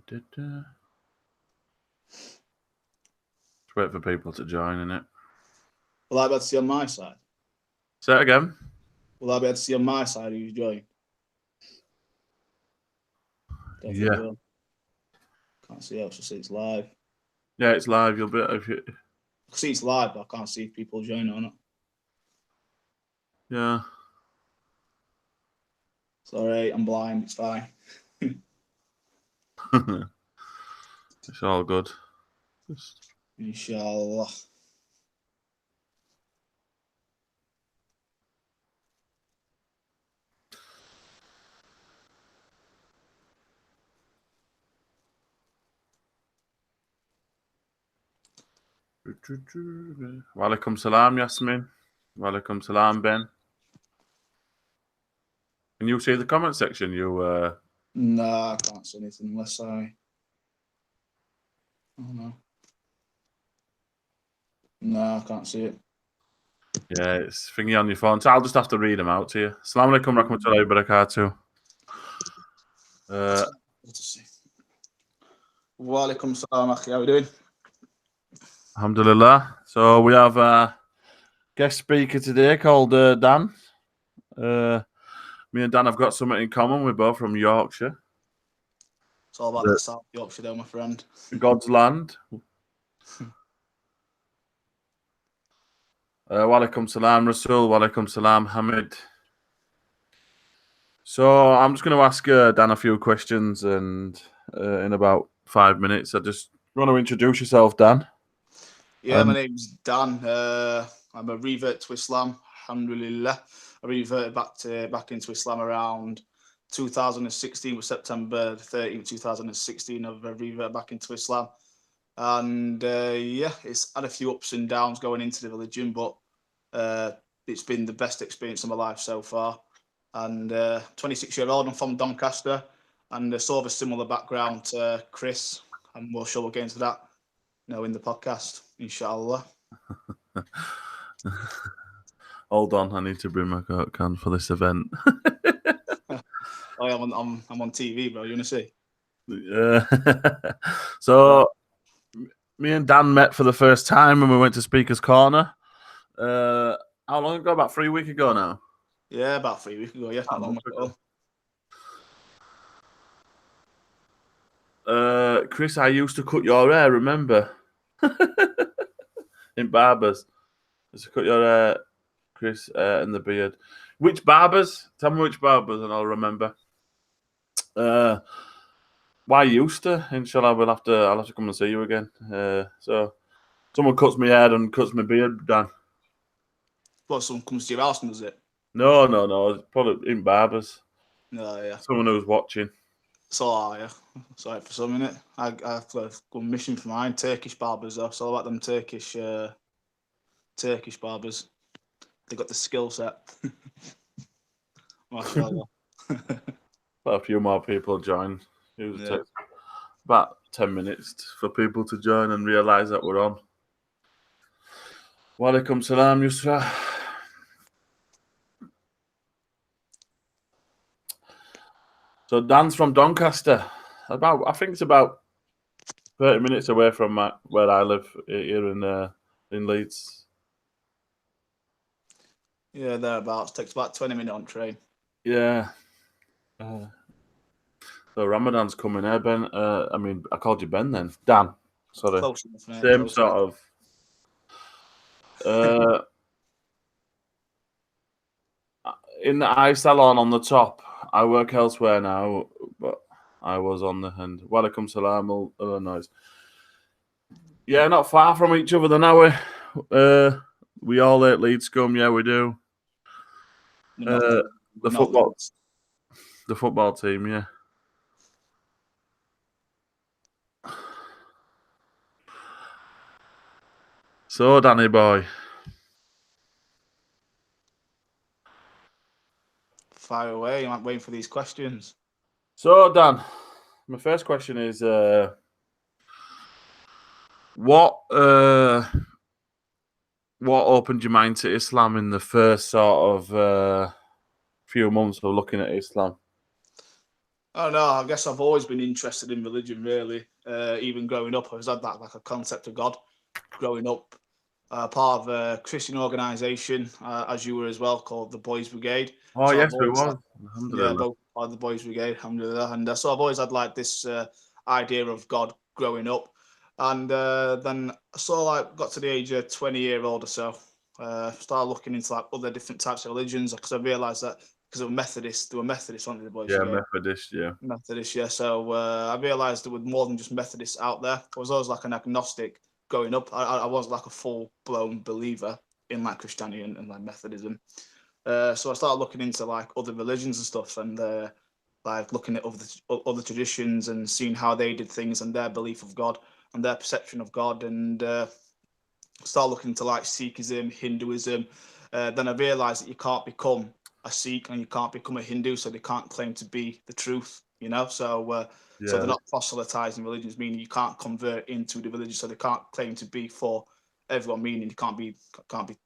Just wait for people to join in it. Will I be able to see on my side? Say it again. Will I be able to see on my side who's joined? Don't think Yeah. I will. Can't see how to see it's live. Yeah, it's live. You'll be if you. I can see it's live, but I can't see if people join or not. Yeah. Sorry, I'm blind. It's fine. It's all good. Just... Inshallah. Walaikum salam, Yasmin. Walaikum salam, Ben. Can you see the comment section? You Nah, I can't see anything unless I. Oh no. No, I can't see it. Yeah, it's thingy on your phone. So I'll just have to read them out to you. Assalamu alaikum rahmatullahi wa barakatuh. Walaikum salam, akhi. How are we doing? Alhamdulillah. So we have a guest speaker today called Dan. Me and Dan have got something in common. We're both from Yorkshire. It's all about that South Yorkshire, though, my friend. God's land. Walaikum salam, Rasul. Walaikum salam, Hamid. So I'm just going to ask Dan a few questions, and in about 5 minutes, I just want to introduce yourself, Dan. Yeah, my name's Dan. I'm a revert to Islam. Alhamdulillah. I reverted back into Islam around 2016, with September 13th, 2016. I've reverted back into Islam. And yeah, it's had a few ups and downs going into the religion, but it's been the best experience of my life so far. And 26-year-old, I'm from Doncaster, and sort of a similar background to Chris, and we'll show again to that, in the podcast, inshallah. Hold on, I need to bring my Coke can for this event. Oh, yeah, I'm on TV, bro. You wanna see? So, me and Dan met for the first time when we went to Speaker's Corner. How long ago? About 3 weeks ago now. Yeah, about 3 weeks ago. Yeah, not long ago. Chris, I used to cut your hair. Remember? In barbers, I used to cut your hair, Chris, and the beard. Which barbers? Tell me which barbers, and I'll remember. Why used to? Inshallah, I'll have to come and see you again. So someone cuts my hair and cuts my beard, Dan. What, someone comes to your house and does it? No. Probably in barbers. No, yeah. Someone who's watching. So yeah. Sorry for some minute. I have to go mission for mine. Turkish barbers though. It's all about them Turkish barbers. They got the skill set. Mashallah. But a few more people join. It takes about 10 minutes for people to join and realise that we're on. Walaikum salam, Yusra. So Dan's from Doncaster. I think it's about 30 minutes away from where I live here in Leeds. Yeah, thereabouts. Takes about 20 minutes on train. Yeah. So Ramadan's coming here, Ben. I called you Ben then. Dan. Sorry. Close enough, mate. Same sort of. In the eye salon on the top. I work elsewhere now, but I was on the hand. Walaikum salam, other noise. Yeah, not far from each other then, are we? We all ate Leeds scum, yeah, we do. The football team, yeah. So, Danny boy. Fire away. I'm waiting for these questions. So, Dan, my first question is, what opened your mind to Islam in the first sort of few months of looking at Islam? I don't know. I guess I've always been interested in religion, really. Even growing up, I was had that like a concept of God. Growing up, part of a Christian organisation, as you were as well, called the Boys Brigade. Oh, So I've yes, we always, was. yeah, Alhamdulillah. both part of the Boys Brigade, alhamdulillah. And so I've always had like this idea of God growing up. And then I sort of like got to the age of 20-year-old or so. Started looking into like other different types of religions because I realised that because of Methodists, they were Methodists, weren't they, the Boys Yeah, Brigade? Methodist, yeah. Methodist, yeah. So I realised there were more than just Methodists out there. I was always like an agnostic growing up. I wasn't like a full blown believer in like Christianity and like Methodism. So I started looking into like other religions and stuff, and like looking at other traditions and seeing how they did things and their belief of God and their perception of God, and start looking into like Sikhism, Hinduism. Then I realised that you can't become a Sikh and you can't become a Hindu, so they can't claim to be the truth, you know. So Yeah, they're not proselytizing religions, meaning you can't convert into the religion, so they can't claim to be for everyone, meaning you can't be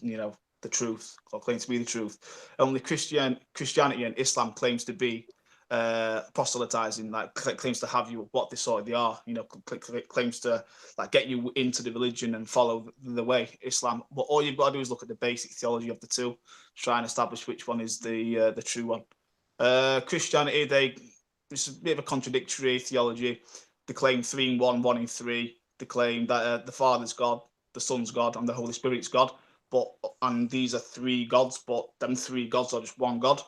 you know the truth or claim to be the truth. Only Christianity and Islam claims to be proselytizing, like claims to have you what they sort of they are, you know, claims to like get you into the religion and follow the way Islam. But all you've got to do is look at the basic theology of the two, try and establish which one is the true one. Christianity, it's a bit of a contradictory theology. They claim 3 in 1, 1 in 3. They claim that the Father's God, the Son's God, and the Holy Spirit's God. And these are 3 gods, but them 3 gods are just one God.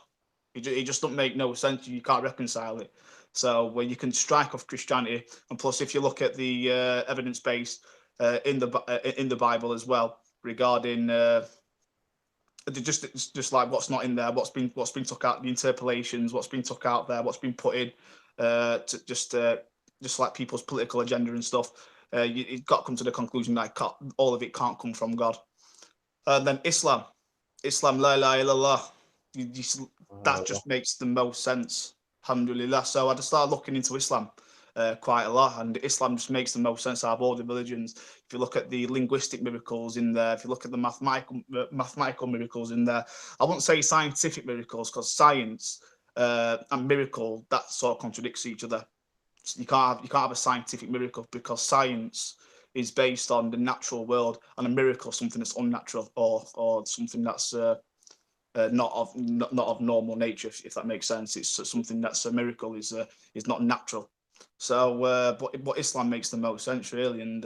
It just doesn't make no sense. You can't reconcile it. So when you can strike off Christianity, and plus if you look at the evidence base in the Bible as well regarding just like what's not in there, what's been took out, the interpolations, what's been took out there, what's been put in, to just like people's political agenda and stuff. You've got to come to the conclusion that all of it can't come from God. And then Islam, la ilaha illallah. That just makes the most sense. Alhamdulillah. So I just started looking into Islam quite a lot, and Islam just makes the most sense out of all the religions. If you look at the linguistic miracles in there, if you look at the mathematical miracles in there, I wouldn't say scientific miracles because science and miracle that sort of contradicts each other. So you can't have a scientific miracle because science is based on the natural world, and a miracle something that's unnatural or something that's not of normal nature, if that makes sense. It's something that's a miracle is not natural. So, but Islam makes the most sense really, and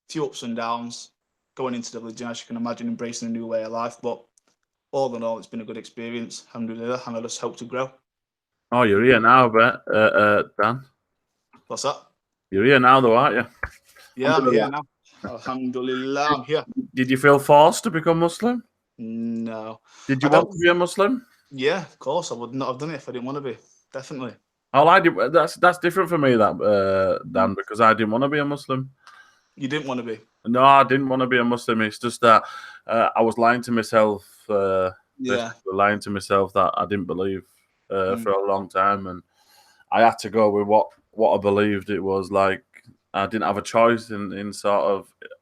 few ups and downs going into the religion, as you can imagine, embracing a new way of life. But all in all, it's been a good experience, alhamdulillah, and I just hope to grow. Oh, you're here now, Dan. What's that? You're here now, though, aren't you? Yeah, I'm here now. Alhamdulillah, I'm here. Did you feel forced to become Muslim? No. Did you want to be a Muslim? Yeah, of course. I would not have done it if I didn't want to be. Definitely. That's different for me, that Dan, because I didn't want to be a Muslim. You didn't want to be? No, I didn't want to be a Muslim. It's just that I was lying to myself. Lying to myself that I didn't believe for a long time, and I had to go with what I believed. It was like I didn't have a choice in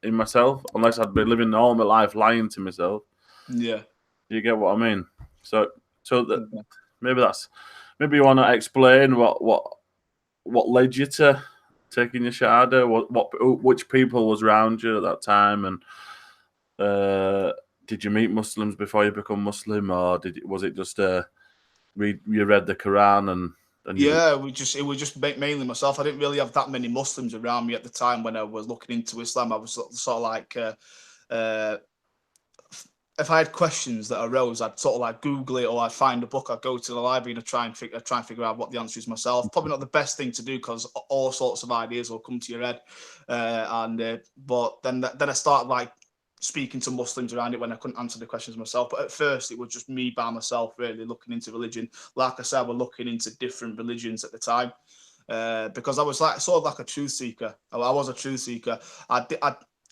myself, unless I'd been living all my life lying to myself. Yeah. Do you get what I mean? So maybe you want to explain what led you to taking your shahada, which people was around you at that time, and did you meet Muslims before you become Muslim, or was it just you read the Quran and yeah, it was just mainly myself. I didn't really have that many Muslims around me at the time when I was looking into Islam. I was sort of like if I had questions that arose, I'd sort of like Google it, or I'd find a book. I'd go to the library and try and figure out what the answer is myself. Probably not the best thing to do because all sorts of ideas will come to your head. But then I started like speaking to Muslims around it when I couldn't answer the questions myself. But at first, it was just me by myself, really looking into religion. Like I said, we're looking into different religions at the time. Because I was like sort of like a truth seeker. I was a truth seeker. I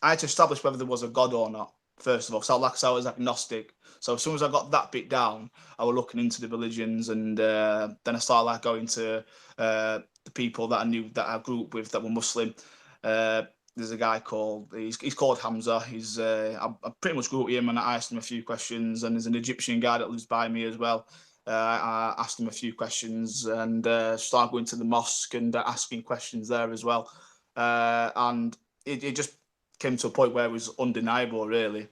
had to establish whether there was a God or not. First of all, so like I said, I was agnostic. So as soon as I got that bit down, I was looking into the religions, and then I started like going to the people that I knew that I grew up with that were Muslim. There's a guy called he's called Hamza. I pretty much grew up with him, and I asked him a few questions. And there's an Egyptian guy that lives by me as well. I asked him a few questions and started going to the mosque and asking questions there as well. And it just came to a point where it was undeniable, really.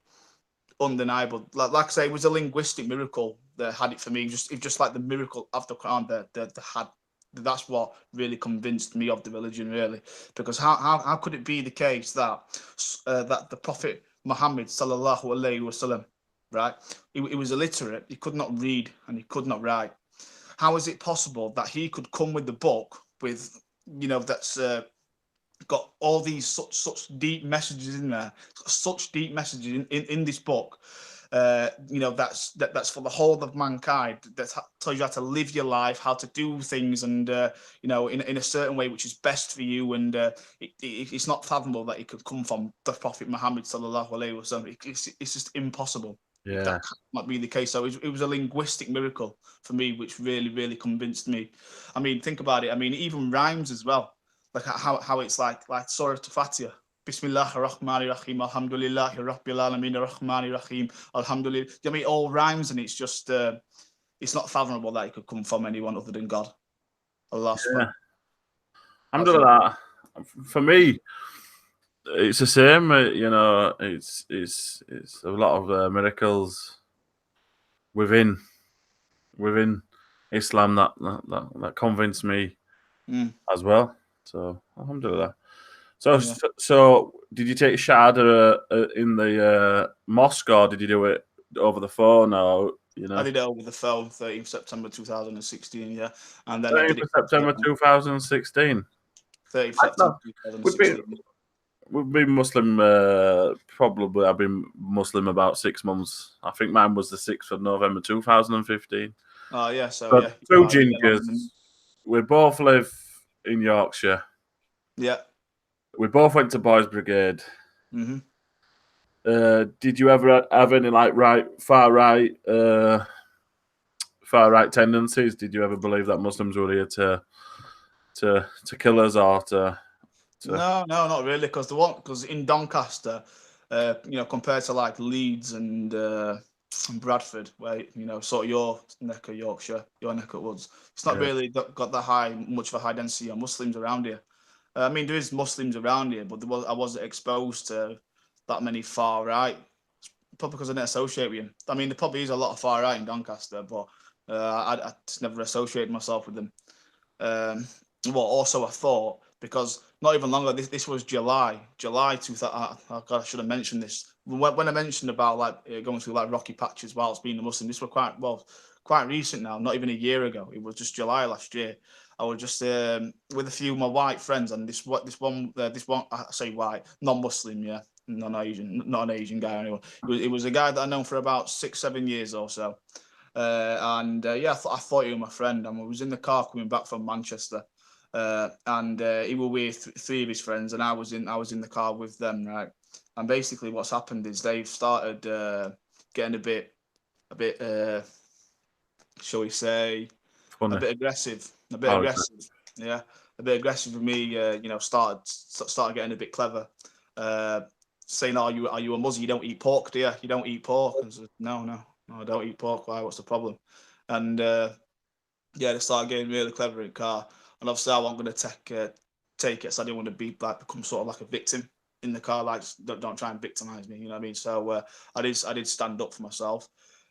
Undeniable. Like I say, it was a linguistic miracle that had it for me. Just like the miracle of the Quran that had. That's what really convinced me of the religion, really. Because how could it be the case that that the Prophet Muhammad sallallahu alaihi wasallam, right? He was illiterate. He could not read and he could not write. How is it possible that he could come with the book with, that's got all these such deep messages in there, such deep messages in this book, that's for the whole of mankind, that tells you how to live your life, how to do things, and in a certain way which is best for you. And it's not fathomable that it could come from the Prophet Muhammad sallallahu alaihi wasallam. It's just impossible. Yeah. That cannot be the case. So it was a linguistic miracle for me, which really, really convinced me. I mean, think about it. I mean, even rhymes as well. Like how it's like Surah Al-Fatiha. Bismillah ar-Rahman ar-Rahim, Alhamdulillah Rabbil Alameen ar-Rahman ar-Rahim, Alhamdulillah. I mean, it all rhymes, and it's just, it's not fathomable that it could come from anyone other than God. Allah. Yeah. Alhamdulillah. For me, it's the same. It's a lot of miracles within Islam that convinced me as well. So alhamdulillah. So did you take Shahada in the mosque, or did you do it over the phone, or I did it over the phone, 13th September 2016, yeah. And then 13th September 2016. 13th September 2016. We've been Muslim, probably I've been Muslim about 6 months. I think mine was the 6th of November 2015. Oh, yeah, so but yeah. Two gingers, we both live in Yorkshire. Yeah. We both went to Boys Brigade. Mm-hmm. Did you ever have any far right tendencies? Did you ever believe that Muslims were here to kill us, or to... No, not really. Because in Doncaster, compared to like Leeds and Bradford, where sort of your neck of Yorkshire, your neck of woods, it's not really got that much of a high density of Muslims around here. I mean, there is Muslims around here, but I wasn't exposed to that many far right. Probably because I didn't associate with them. I mean, there probably is a lot of far right in Doncaster, but I just never associated myself with them. Also I thought, because not even longer, this was July 2000. Oh God, I should have mentioned this. When I mentioned about going through rocky patches whilst being a Muslim, this was quite recent now, not even a year ago. It was just July last year. I was just with a few of my white friends, and this one I say white, non-Muslim, yeah, non-Asian, not an Asian guy or anyone. It was a guy that I known for about 6-7 years or so. I thought he was my friend, and we was in the car coming back from Manchester, and he was with three of his friends, and I was in the car with them, right? And basically, what's happened is they've started getting a bit, shall we say, funny. A bit aggressive, yeah, a bit aggressive with me. Started getting a bit clever, saying, "Are you a Muslim? You don't eat pork, do you? You don't eat pork?" And I said, No, I don't eat pork. Why? What's the problem? And they started getting really clever in the car. And obviously, I wasn't going to take it, so I didn't want to become sort of like a victim in the car. Like, don't try and victimize me. You know what I mean? So I did stand up for myself.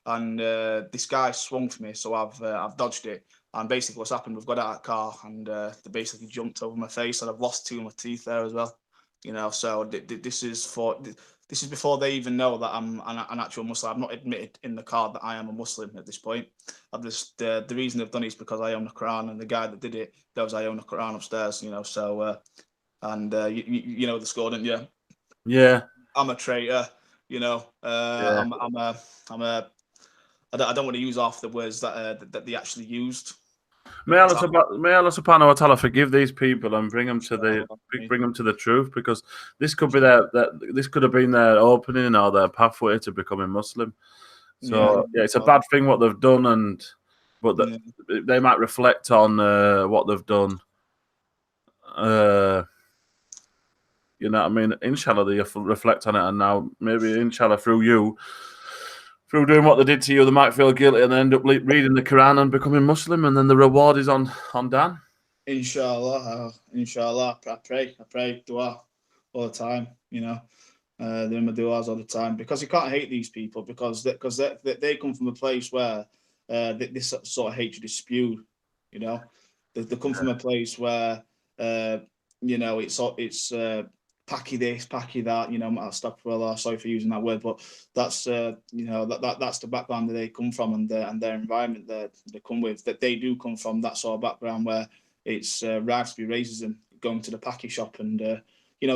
And this guy swung for me, so I've dodged it. And basically, what's happened? We've got out of the car, and they basically jumped over my face, and I've lost 2 of my teeth there as well. So this is before they even know that I'm an actual Muslim. I've not admitted in the car that I am a Muslim at this point. I've just the reason I've done it is because I own the Quran, and the guy that did it knows I own the Quran upstairs. So you know the score, don't you? Yeah. I'm a traitor. I don't want to use half the words that they actually used. May Allah subhanahu wa ta'ala forgive these people and bring them to the truth, because this could be this could have been their opening or their pathway to becoming Muslim. So it's a bad thing what they've done, but they might reflect on what they've done. You know what I mean? Inshallah, they reflect on it, and now maybe inshallah through you, through doing what they did to you, they might feel guilty and end up reading the Quran and becoming Muslim, and then the reward is on Dan. Inshallah, inshallah. I pray, dua all the time. Doing my duas all the time, because you can't hate these people because they come from a place where this sort of hatred is spewed. They come from a place where it's packy this, packy that. Sorry for using that word, but that's that's the background that they come from, and their environment that they come with. That they do come from that sort of background where it's rife to be racism, going to the packy shop and you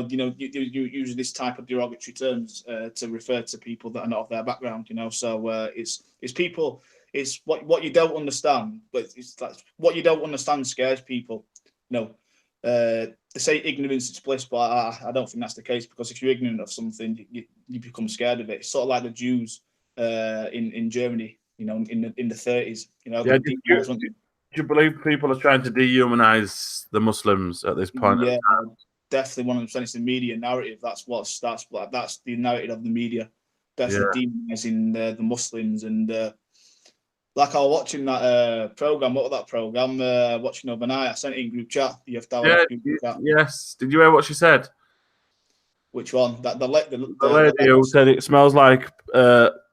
use this type of derogatory terms to refer to people that are not of their background. So it's people. It's what you don't understand, but it's like what you don't understand scares people. They say ignorance is bliss, but I don't think that's the case, because if you're ignorant of something, you become scared of it. It's sort of like the Jews in Germany, in the 30s. Do you believe people are trying to dehumanize the Muslims at this point? Yeah, definitely 100%. It's the media narrative. That's the narrative of the media. Definitely demonizing the Muslims. And like I was watching that program. What was that program? Watching overnight. I sent it in group chat. The efdawah group chat. Yes. Did you hear what she said? Which one? The lady who said it smells like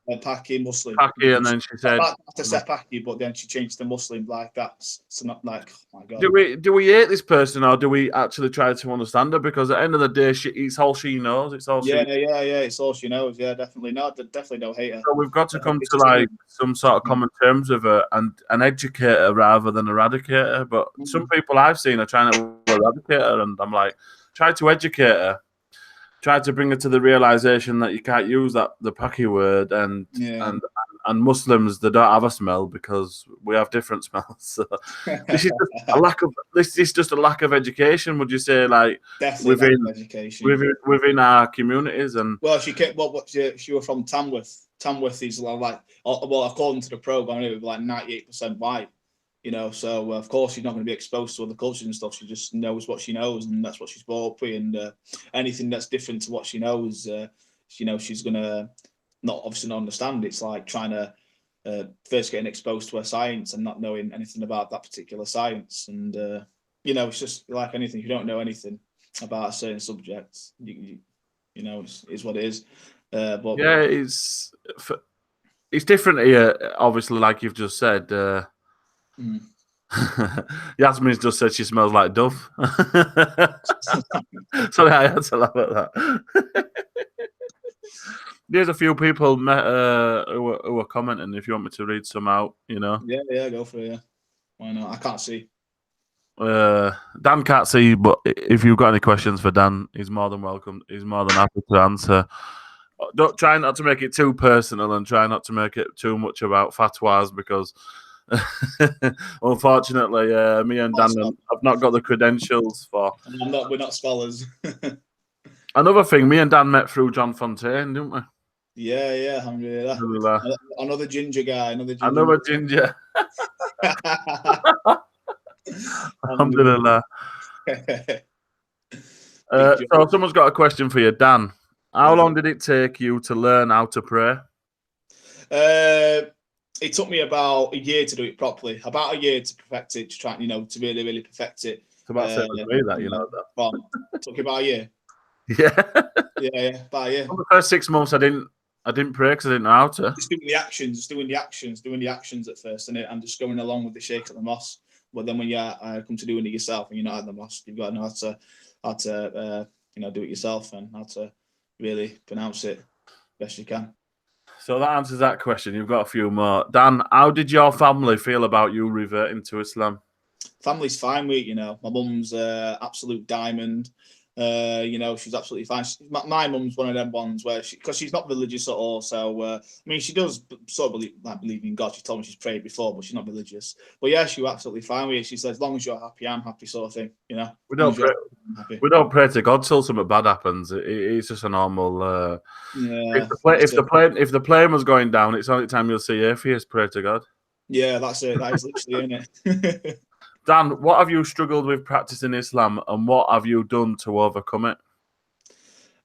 Paki Muslim. Paki, and then she said to say Paki, but then she changed to Muslim. Like that's not like, oh my God. Do we hate this person, or do we actually try to understand her? Because at the end of the day, it's all she knows. It's all it's all she knows. Yeah, definitely. No, definitely don't hate her. So we've got to come to like some sort of common terms with her and educate her rather than eradicate her. But some people I've seen are trying to eradicate her, and I'm like, try to educate her. Try to bring her to the realization that you can't use the Paki word, and Muslims, they don't have a smell because we have different smells. So this is just a lack of education. Would you say, like, definitely education within our communities? And she was from Tamworth. Tamworth is like, well, according to the program, it was like 98% white. So of course she's not going to be exposed to other cultures and stuff. She just knows what she knows, and that's what she's brought up with. And anything that's different to what she knows, she's going to not understand. It's like trying to first getting exposed to her science and not knowing anything about that particular science. And it's just like anything. If you don't know anything about a certain subject, it's what it is. But yeah, it's different here. Obviously, like you've just said. Yasmin's just said she smells like Dove. Sorry, I had to laugh at that. There's a few people who are commenting. If you want me to read some out, Yeah, go for it. Yeah, why not? I can't see. Dan can't see, but if you've got any questions for Dan, he's more than welcome. He's more than happy to answer. Don't try not to make it too personal, and try not to make it too much about fatwas, because unfortunately, me and Dan have not got the credentials for. We're not scholars. Another thing, me and Dan met through John Fontaine, didn't we? Yeah, alhamdulillah. Another ginger guy. Another ginger. Alhamdulillah. So someone's got a question for you, Dan. How long did it take you to learn how to pray? It took me about a year to do it properly. About a year to perfect it, to try, to really, really perfect it. It's about that, It took about a year. Yeah. Yeah, about a year. For the first 6 months, I didn't pray because I didn't know how to. Just doing the actions at first, and just going along with the sheikh at the mosque. But then when you come to doing it yourself, and you're not at the mosque, you've got to know how to do it yourself, and how to really pronounce it best you can. So that answers that question. You've got a few more. Dan, how did your family feel about you reverting to Islam? Family's fine with it, My mum's absolute diamond. She's absolutely fine. My mum's one of them ones where because she's not religious at all. So she does sort of believe in God. She told me she's prayed before, but she's not religious. But yeah, she was absolutely fine with it. She says, as long as you're happy, I'm happy, sort of thing. We don't pray to God till something bad happens. It's just a normal. If the plane was going down, it's the only time you'll see atheists pray to God. Yeah, that's it. That is literally it. Dan, what have you struggled with practicing Islam, and what have you done to overcome it?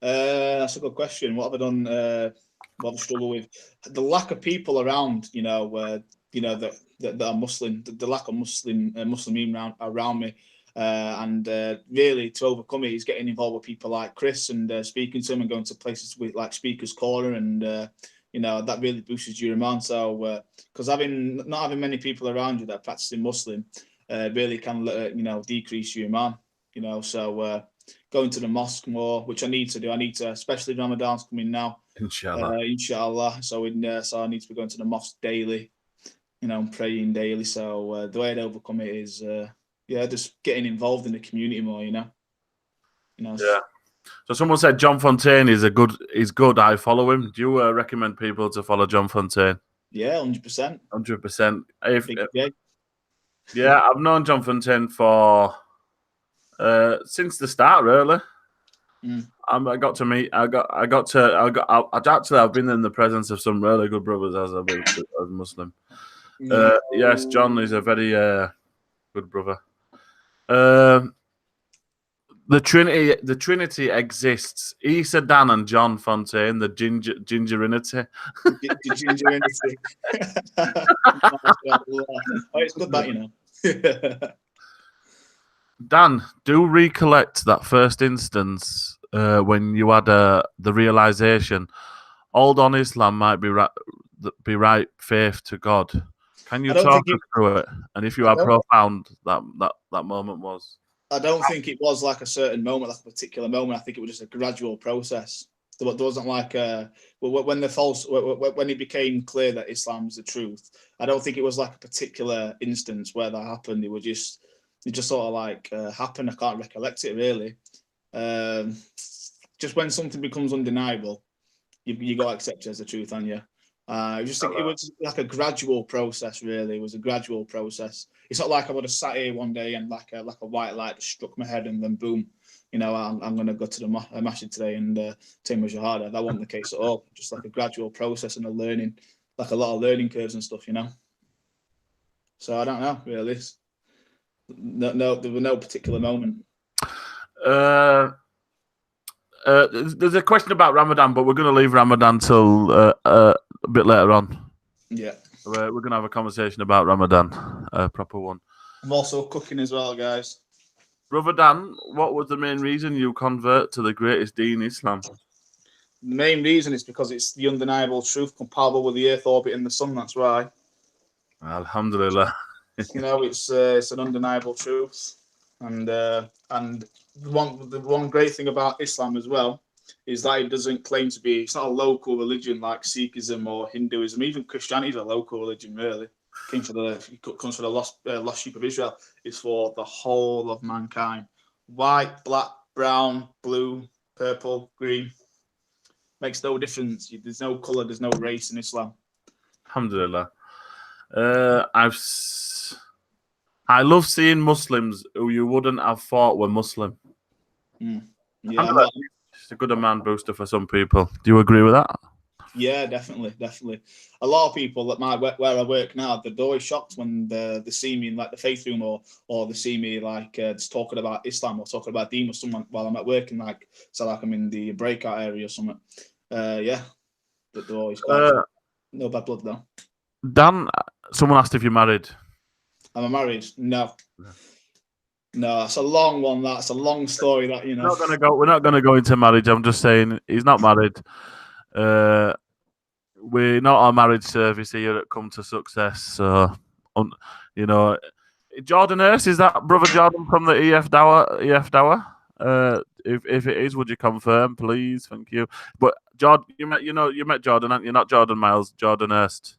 That's a good question. What have I done? what I struggle with, the lack of people around, that are Muslim, the lack of Muslim around me. And really, to overcome it, is getting involved with people like Chris and speaking to them and going to places with like Speaker's Corner, and that really boosts your iman. So, because not having many people around you that are practicing Muslim really can decrease your iman. So going to the mosque more, which I need to do. I need to, especially Ramadan's coming now. Inshallah. So I need to be going to the mosque daily, praying daily. So the way to overcome it is, just getting involved in the community more. Yeah. So someone said John Fontaine is good. I follow him. Do you recommend people to follow John Fontaine? Yeah, 100%. 100%. Yeah, I've known John Fontaine for since the start, really. I've been in the presence of some really good brothers as a Muslim. Yes, John is a very good brother. The Trinity exists. Isa, Dan, and John Fontaine. The gingerinity. The gingerinity. It's good that Dan, do recollect that first instance when you had the realization, hold on, Islam might be right faith to God. Can you talk us through it? And if you are profound, that moment was. I don't think it was like a certain moment, like a particular moment. I think it was just a gradual process. There wasn't like when it became clear that Islam's the truth. I don't think it was like a particular instance where that happened. It just sort of like happened. I can't recollect it really. Just when something becomes undeniable, you got to accept it as the truth, and you. I just think it was like a gradual process. Really, it was a gradual process. It's not like I would have sat here one day and like a white light struck my head and then boom, I'm going to go to the masjid today and take my shahada. That wasn't the case at all. Just like a gradual process and a learning, like a lot of learning curves and stuff, So I don't know really. No, there was no particular moment. There's a question about Ramadan, but we're going to leave Ramadan till a bit later on. Yeah. We're going to have a conversation about Ramadan, a proper one. I'm also cooking as well, guys. Brother Dan, what was the main reason you convert to the greatest deen, Islam? The main reason is because it's the undeniable truth comparable with the Earth orbit and the sun. That's why. Alhamdulillah. It's an undeniable truth, and the one great thing about Islam as well is that it doesn't claim to be. It's not a local religion like Sikhism or Hinduism. Even Christianity is a local religion, really. Comes for the lost sheep of Israel. It's for the whole of mankind. White, black, brown, blue, purple, green. Makes no difference. There's no colour. There's no race in Islam. Alhamdulillah. I love seeing Muslims who you wouldn't have thought were Muslim. Yeah, it's a good iman booster for some people. Do you agree with that? Yeah, definitely. A lot of people that where I work now, they're always shocked when they see me in like the faith room or they see me like just talking about Islam or talking about Deen with someone while I'm at work and like I'm in the breakout area or something. Yeah, they're always no bad blood though. Dan, someone asked if you're married. Am I married? No. No, that's a long one. That's a long story. That We're not gonna go into marriage. I'm just saying he's not married. We're not our marriage service here at Come to Success. So, Jordan Hurst, is that brother Jordan from the efdawah? If it is, would you confirm, please? Thank you. But Jordan, you met Jordan, aren't you? Not Jordan Miles, Jordan Hurst.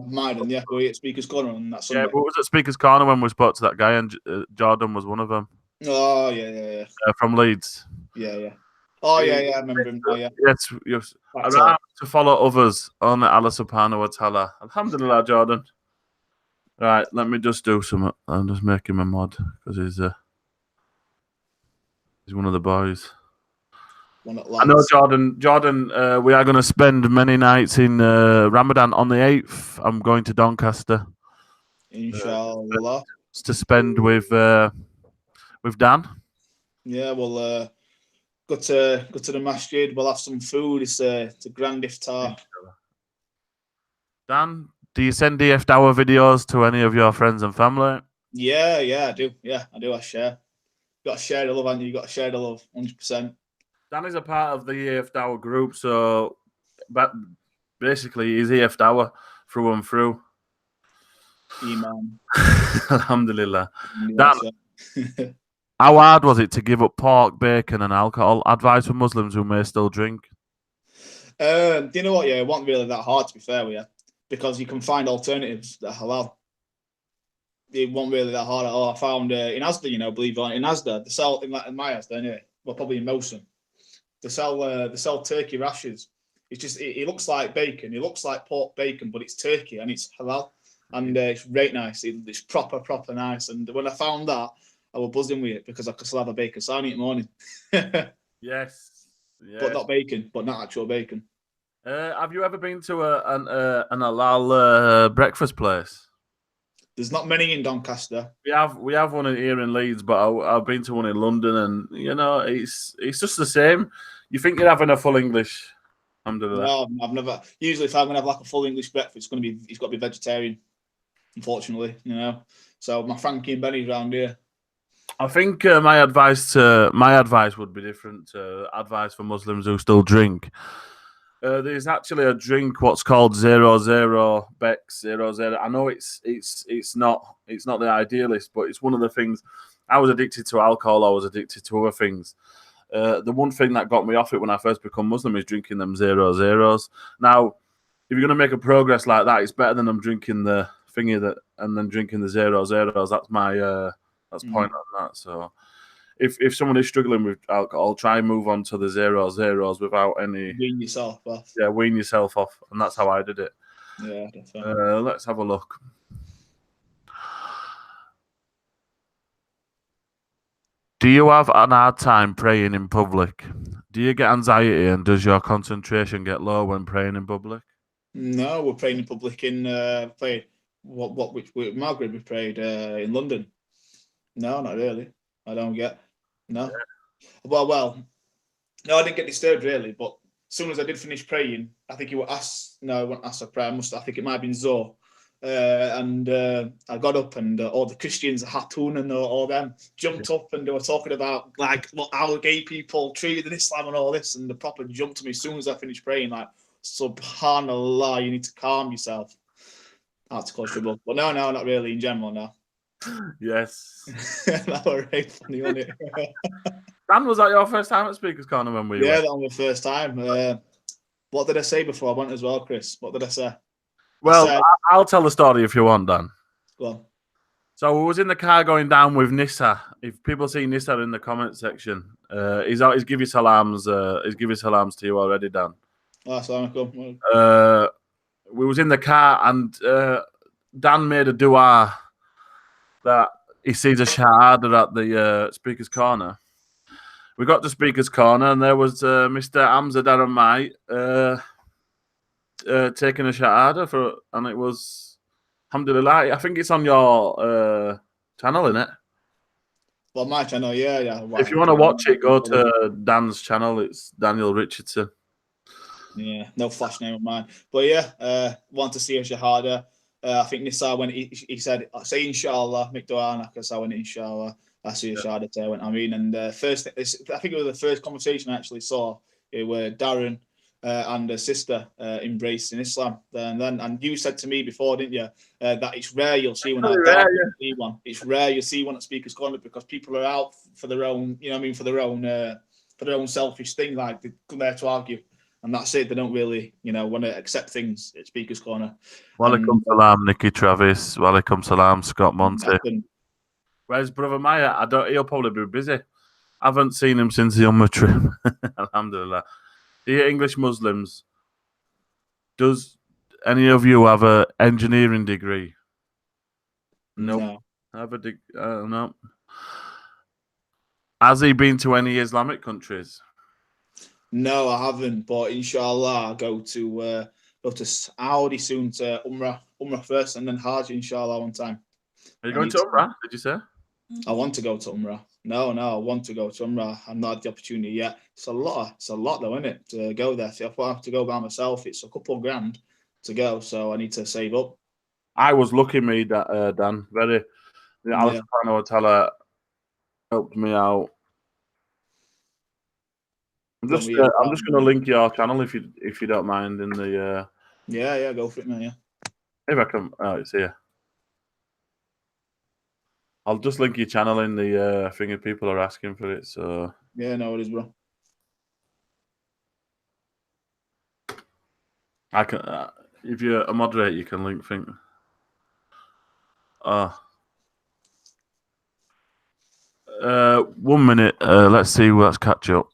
Mine, yeah. We at Speaker's Corner on that Sunday. Yeah, but was at Speaker's Corner when we spoke to that guy, and Jordan was one of them. Oh yeah. From Leeds. Yeah. Oh yeah, I remember him. Oh, yeah. Yes. I to follow others on Allah Subhanahu wa Taala. Alhamdulillah, Jordan. Right, let me just do something. I'm just making him a mod because he's one of the boys. I know Jordan. We are going to spend many nights in Ramadan. On the 8th, I'm going to Doncaster. Inshallah. To spend with Dan. Yeah, well, go to the masjid. We'll have some food. It's a grand iftar. Dan, do you send the efdawah videos to any of your friends and family? Yeah, I do. Yeah, I do. I share. You got to share the love, haven't you? You got to share the love, 100%. Dan is a part of the efdawah group, so but basically he's efdawah through and through. Iman. Alhamdulillah. Dan, how hard was it to give up pork, bacon, and alcohol? Advice for Muslims who may still drink. Do you know what? Yeah, it wasn't really that hard, to be fair with you, because you can find alternatives that are halal. It wasn't really that hard at all. I found in Asda, believe it or not, in Asda, they sell in my Asda anyway. Well, probably in Mosen, they sell turkey rashers. It's just it looks like bacon. It looks like pork bacon, but it's turkey and it's halal, and it's really nice. It's proper nice. And when I found that, I was buzzing with it because I could still have a bacon sarnie in the morning. Yes, but not bacon, but not actual bacon. Have you ever been to an halal breakfast place? There's not many in Doncaster. We have one here in Leeds, but I've been to one in London, and it's just the same. You think you're having a full English? No, I've never. Usually, if I'm gonna have like a full English breakfast, it's got to be vegetarian. Unfortunately, So my Frankie and Benny's around here. I think my advice would be different to advice for Muslims who still drink. There's actually a drink what's called 00 Beck's 00. I know it's not the idealist, but it's one of the things. I was addicted to alcohol. I was addicted to other things. The one thing that got me off it when I first become Muslim is drinking them 00s. Now, if you're going to make a progress like that, it's better than I'm drinking the thingy and then drinking the 00s. That's my point on that. So, if someone is struggling with alcohol, try and move on to the 00s without any. Wean yourself off. Yeah, wean yourself off, and that's how I did it. Yeah, definitely. Let's have a look. Do you have an hard time praying in public? Do you get anxiety, and does your concentration get low when praying in public? No, we're praying in public in which Maghrib we prayed in London. No, not really. I don't get. No. Yeah. Well. No, I didn't get disturbed really, but as soon as I did finish praying, I think you were asked. No, I wasn't asked a prayer. I think it might have been Zohr. And I got up, and all the Christians, Hatun and all them, jumped up, and they were talking about like how gay people treated in Islam and all this, and the proper jumped to me as soon as I finished praying, like, Subhanallah, you need to calm yourself. That's cause trouble. But no, not really in general, no. Yes. That was really funny, wasn't it? Dan, was that your first time at Speaker's Corner when we were? Yeah, that was my first time. What did I say before I went as well, Chris? What did I say? Well, I'll tell the story if you want, Dan. Go on. So we was in the car going down with Nissa. If people see Nissa in the comment section, he's give his salams. He's give his salams to you already, Dan. Oh, assalamu alaikum. We was in the car, and Dan made a dua that he sees a shahada at the Speaker's Corner. We got to Speaker's Corner, and there was Mr. Hamza Daramai taking a shahada and it was, alhamdulillah. I think it's on your channel, isn't it? Well, my channel, yeah. If you want to watch it, go to Dan's channel. It's Daniel Richardson. Yeah, no flash name of mine. But yeah, want to see a shahada. I think Nisa, when he said, say inshallah, make dua, and I went inshallah. I see a shahada there, went Ameen. And I think it was the first conversation I actually saw. It were Darren and a sister embracing Islam. And you said to me before, didn't you, that it's rare you'll see one. It's rare you see one at Speaker's Corner because people are out for their own, for their own selfish thing, like they come there to argue. And that's it. They don't really, want to accept things at Speaker's Corner. Walaikum salam, Nicky Travis. Walaikum salam, Scott Monty. Where's Brother Maya? He'll probably be busy. I haven't seen him since the Ummah trip. Alhamdulillah. Dear English Muslims, does any of you have an engineering degree? Nope. No. No. Has he been to any Islamic countries? No, I haven't. But inshallah, I'll go to Saudi soon to Umrah first, and then Hajj inshallah one time. Are you going to Umrah? Did you say? I want to go to Umrah. No, I want to go to Umrah. I've not had the opportunity yet. It's a lot though, isn't it, to go there? If I have to go by myself, it's a couple of grand to go, so I need to save up. I was lucky, me, that Dan. Very, Allah subhanahu wa ta'ala helped me out. I'm just going to link your channel if you don't mind in the. Yeah, go for it, man. Yeah. If I can, it's here. I'll just link your channel in the thing if people are asking for it. So yeah, no, it is, bro. I can, if you're a moderator, you can link thing. 1 minute. Let's see. Let's catch up.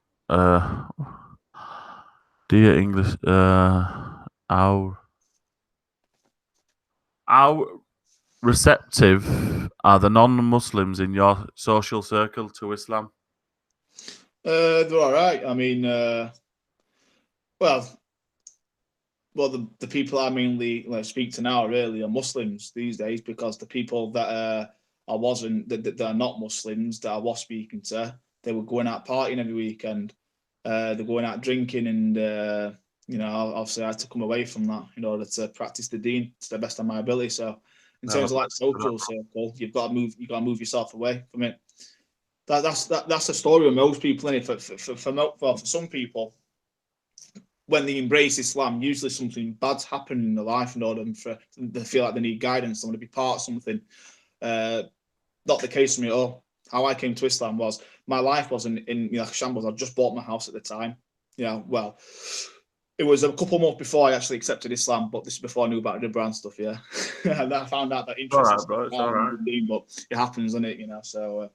Dear English, how receptive are the non-Muslims in your social circle to Islam? They're all right. I mean, well, the people I mainly speak to now really are Muslims these days, because the people that that are not Muslims that I was speaking to, they were going out partying every weekend. They're going out drinking, and obviously I had to come away from that in order to practice the deen to the best of my ability. So, in terms of like social circle, you've got to move yourself away from it. That's a story of most people, and for some people, when they embrace Islam, usually something bad's happened in their life in order for they feel like they need guidance, they want to be part of something. Not the case for me at all. How I came to Islam was my life wasn't in shambles. I just bought my house at the time. Well, it was a couple months before I actually accepted Islam, but this is before I knew about the brand stuff. Yeah, and I found out that interest. All right, bro. It's all right. But it happens, doesn't it? So.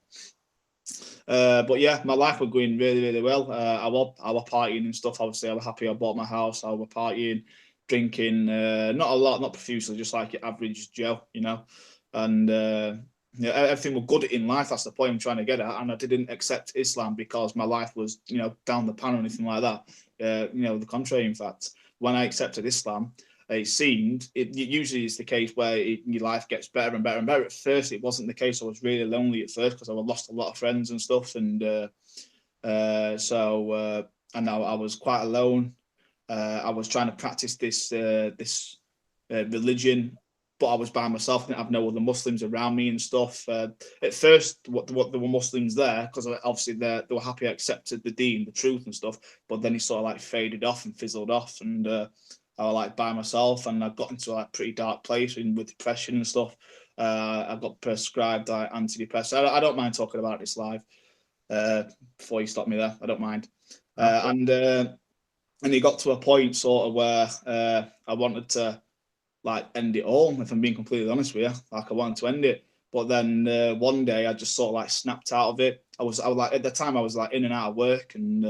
But yeah, my life was going really, really well. I was partying and stuff. Obviously, I was happy I bought my house. I was partying, drinking, not a lot, not profusely, just like your average Joe, and everything was good in life. That's the point I'm trying to get at. And I didn't accept Islam because my life was, down the pan or anything like that. The contrary, in fact. When I accepted Islam, it seemed it usually is the case where your life gets better and better and better. At first, it wasn't the case. I was really lonely at first because I lost a lot of friends and stuff, and and I was quite alone. I was trying to practice this religion, but I was by myself. I didn't have no other Muslims around me and stuff. At first, what there were Muslims there, because obviously they were happy I accepted the deen, the truth and stuff. But then it sort of like faded off and fizzled off, and I was like by myself, and I got into like pretty dark place with depression and stuff. I got prescribed like antidepressants. I don't mind talking about this live. Before you stop me there, I don't mind. Okay. And it got to a point sort of where I wanted to like end it all. If I'm being completely honest with you, like I wanted to end it. But then one day I just sort of like snapped out of it. I was like at the time I was like in and out of work, and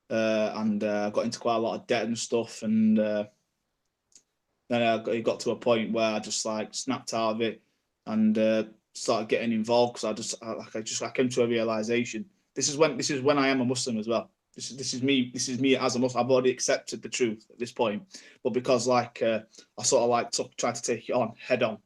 got into quite a lot of debt and stuff. And then it got to a point where I just like snapped out of it and started getting involved, because I came to a realization. This is when I am a Muslim as well. This is me as a Muslim. I've already accepted the truth at this point, but because I sort of like tried to take it on head on,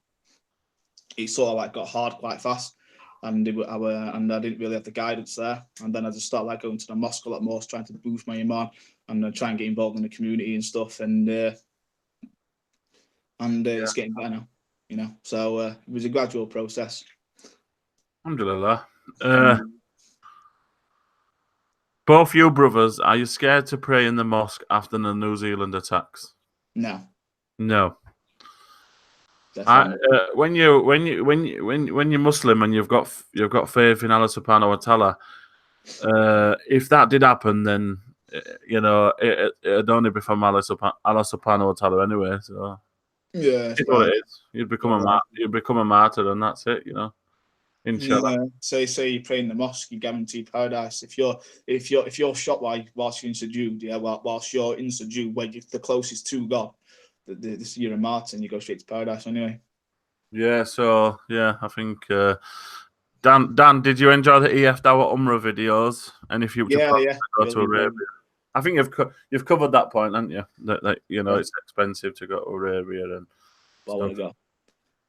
it sort of like got hard quite fast, and I didn't really have the guidance there. And then I just started like going to the mosque a lot more, trying to boost my iman and try and get involved in the community and stuff. And it's getting better now. So it was a gradual process. Alhamdulillah. Both you brothers, are you scared to pray in the mosque after the New Zealand attacks? No. When you're Muslim and you've got faith in Allah Subhanahu wa Taala, if that did happen, then it'd only be from Allah Subhanahu wa Taala anyway. So yeah, it's what it is. You'd become a martyr, and that's it. Inshallah. Say you pray in the mosque, you guarantee paradise. If you're shot whilst you're in sujood, whilst you're in sujood, when you're the closest to God, you're a martyr and you go straight to paradise anyway. Yeah, so I think Dan, did you enjoy the efdawah Umrah videos? Any future plans to go to Arabia? I think you've covered that point, haven't you? That it's expensive to go to Arabia and stuff.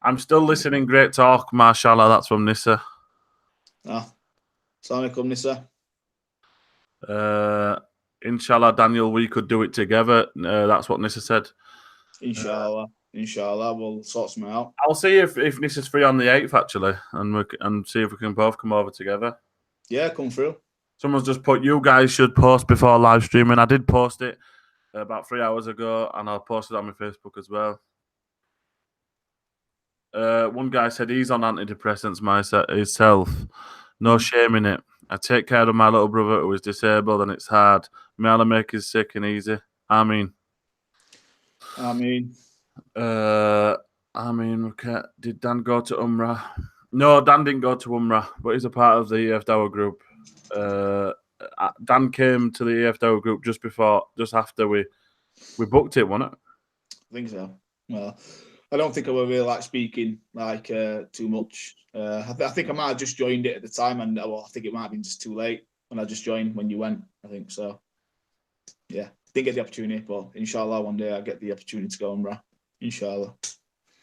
I'm still listening. Great talk, mashallah. That's from Nissa. Assalamualaikum, Nisa. Inshallah, Daniel, we could do it together. That's what Nissa said. Inshallah. Inshallah, we'll sort something out. I'll see if Nissa's free on the 8th, actually, and see if we can both come over together. Yeah, come through. Someone's just put, you guys should post before live streaming. I did post it about 3 hours ago, and I'll post it on my Facebook as well. One guy said he's on antidepressants himself. No shame in it. I take care of my little brother who is disabled, and it's hard. May Allah make his sick and easy. Ameen. Okay. Did Dan go to Umrah? No, Dan didn't go to Umrah, but he's a part of the efdawah group. Dan came to the efdawah group just after we booked it, wasn't it? I think so. Well, I don't think I would really like speaking too much. I think I might have just joined it at the time, and I think it might have been just too late when I just joined when you went. I think so. Yeah, didn't get the opportunity, but inshallah one day I'll get the opportunity to go Umrah. Inshallah.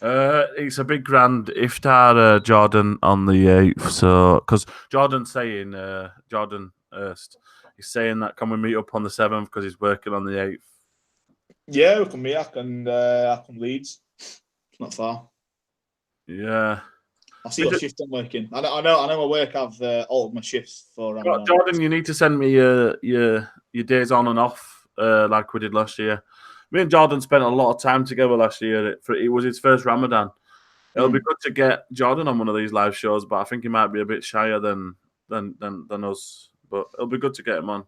It's a big grand iftar, Jordan, on the 8th. So, because Jordan's saying, Jordan Hurst, he's saying that can we meet up on the 7th because he's working on the 8th. Yeah, we can meet. I can Leeds. It's not far. Yeah. I'll see what shift I'm working. I know my work. I've altered my shifts for Ramadan. Jordan, you need to send me your days on and off like we did last year. Me and Jordan spent a lot of time together last year. It was his first Ramadan. It'll be good to get Jordan on one of these live shows, but I think he might be a bit shyer than us. But it'll be good to get him on.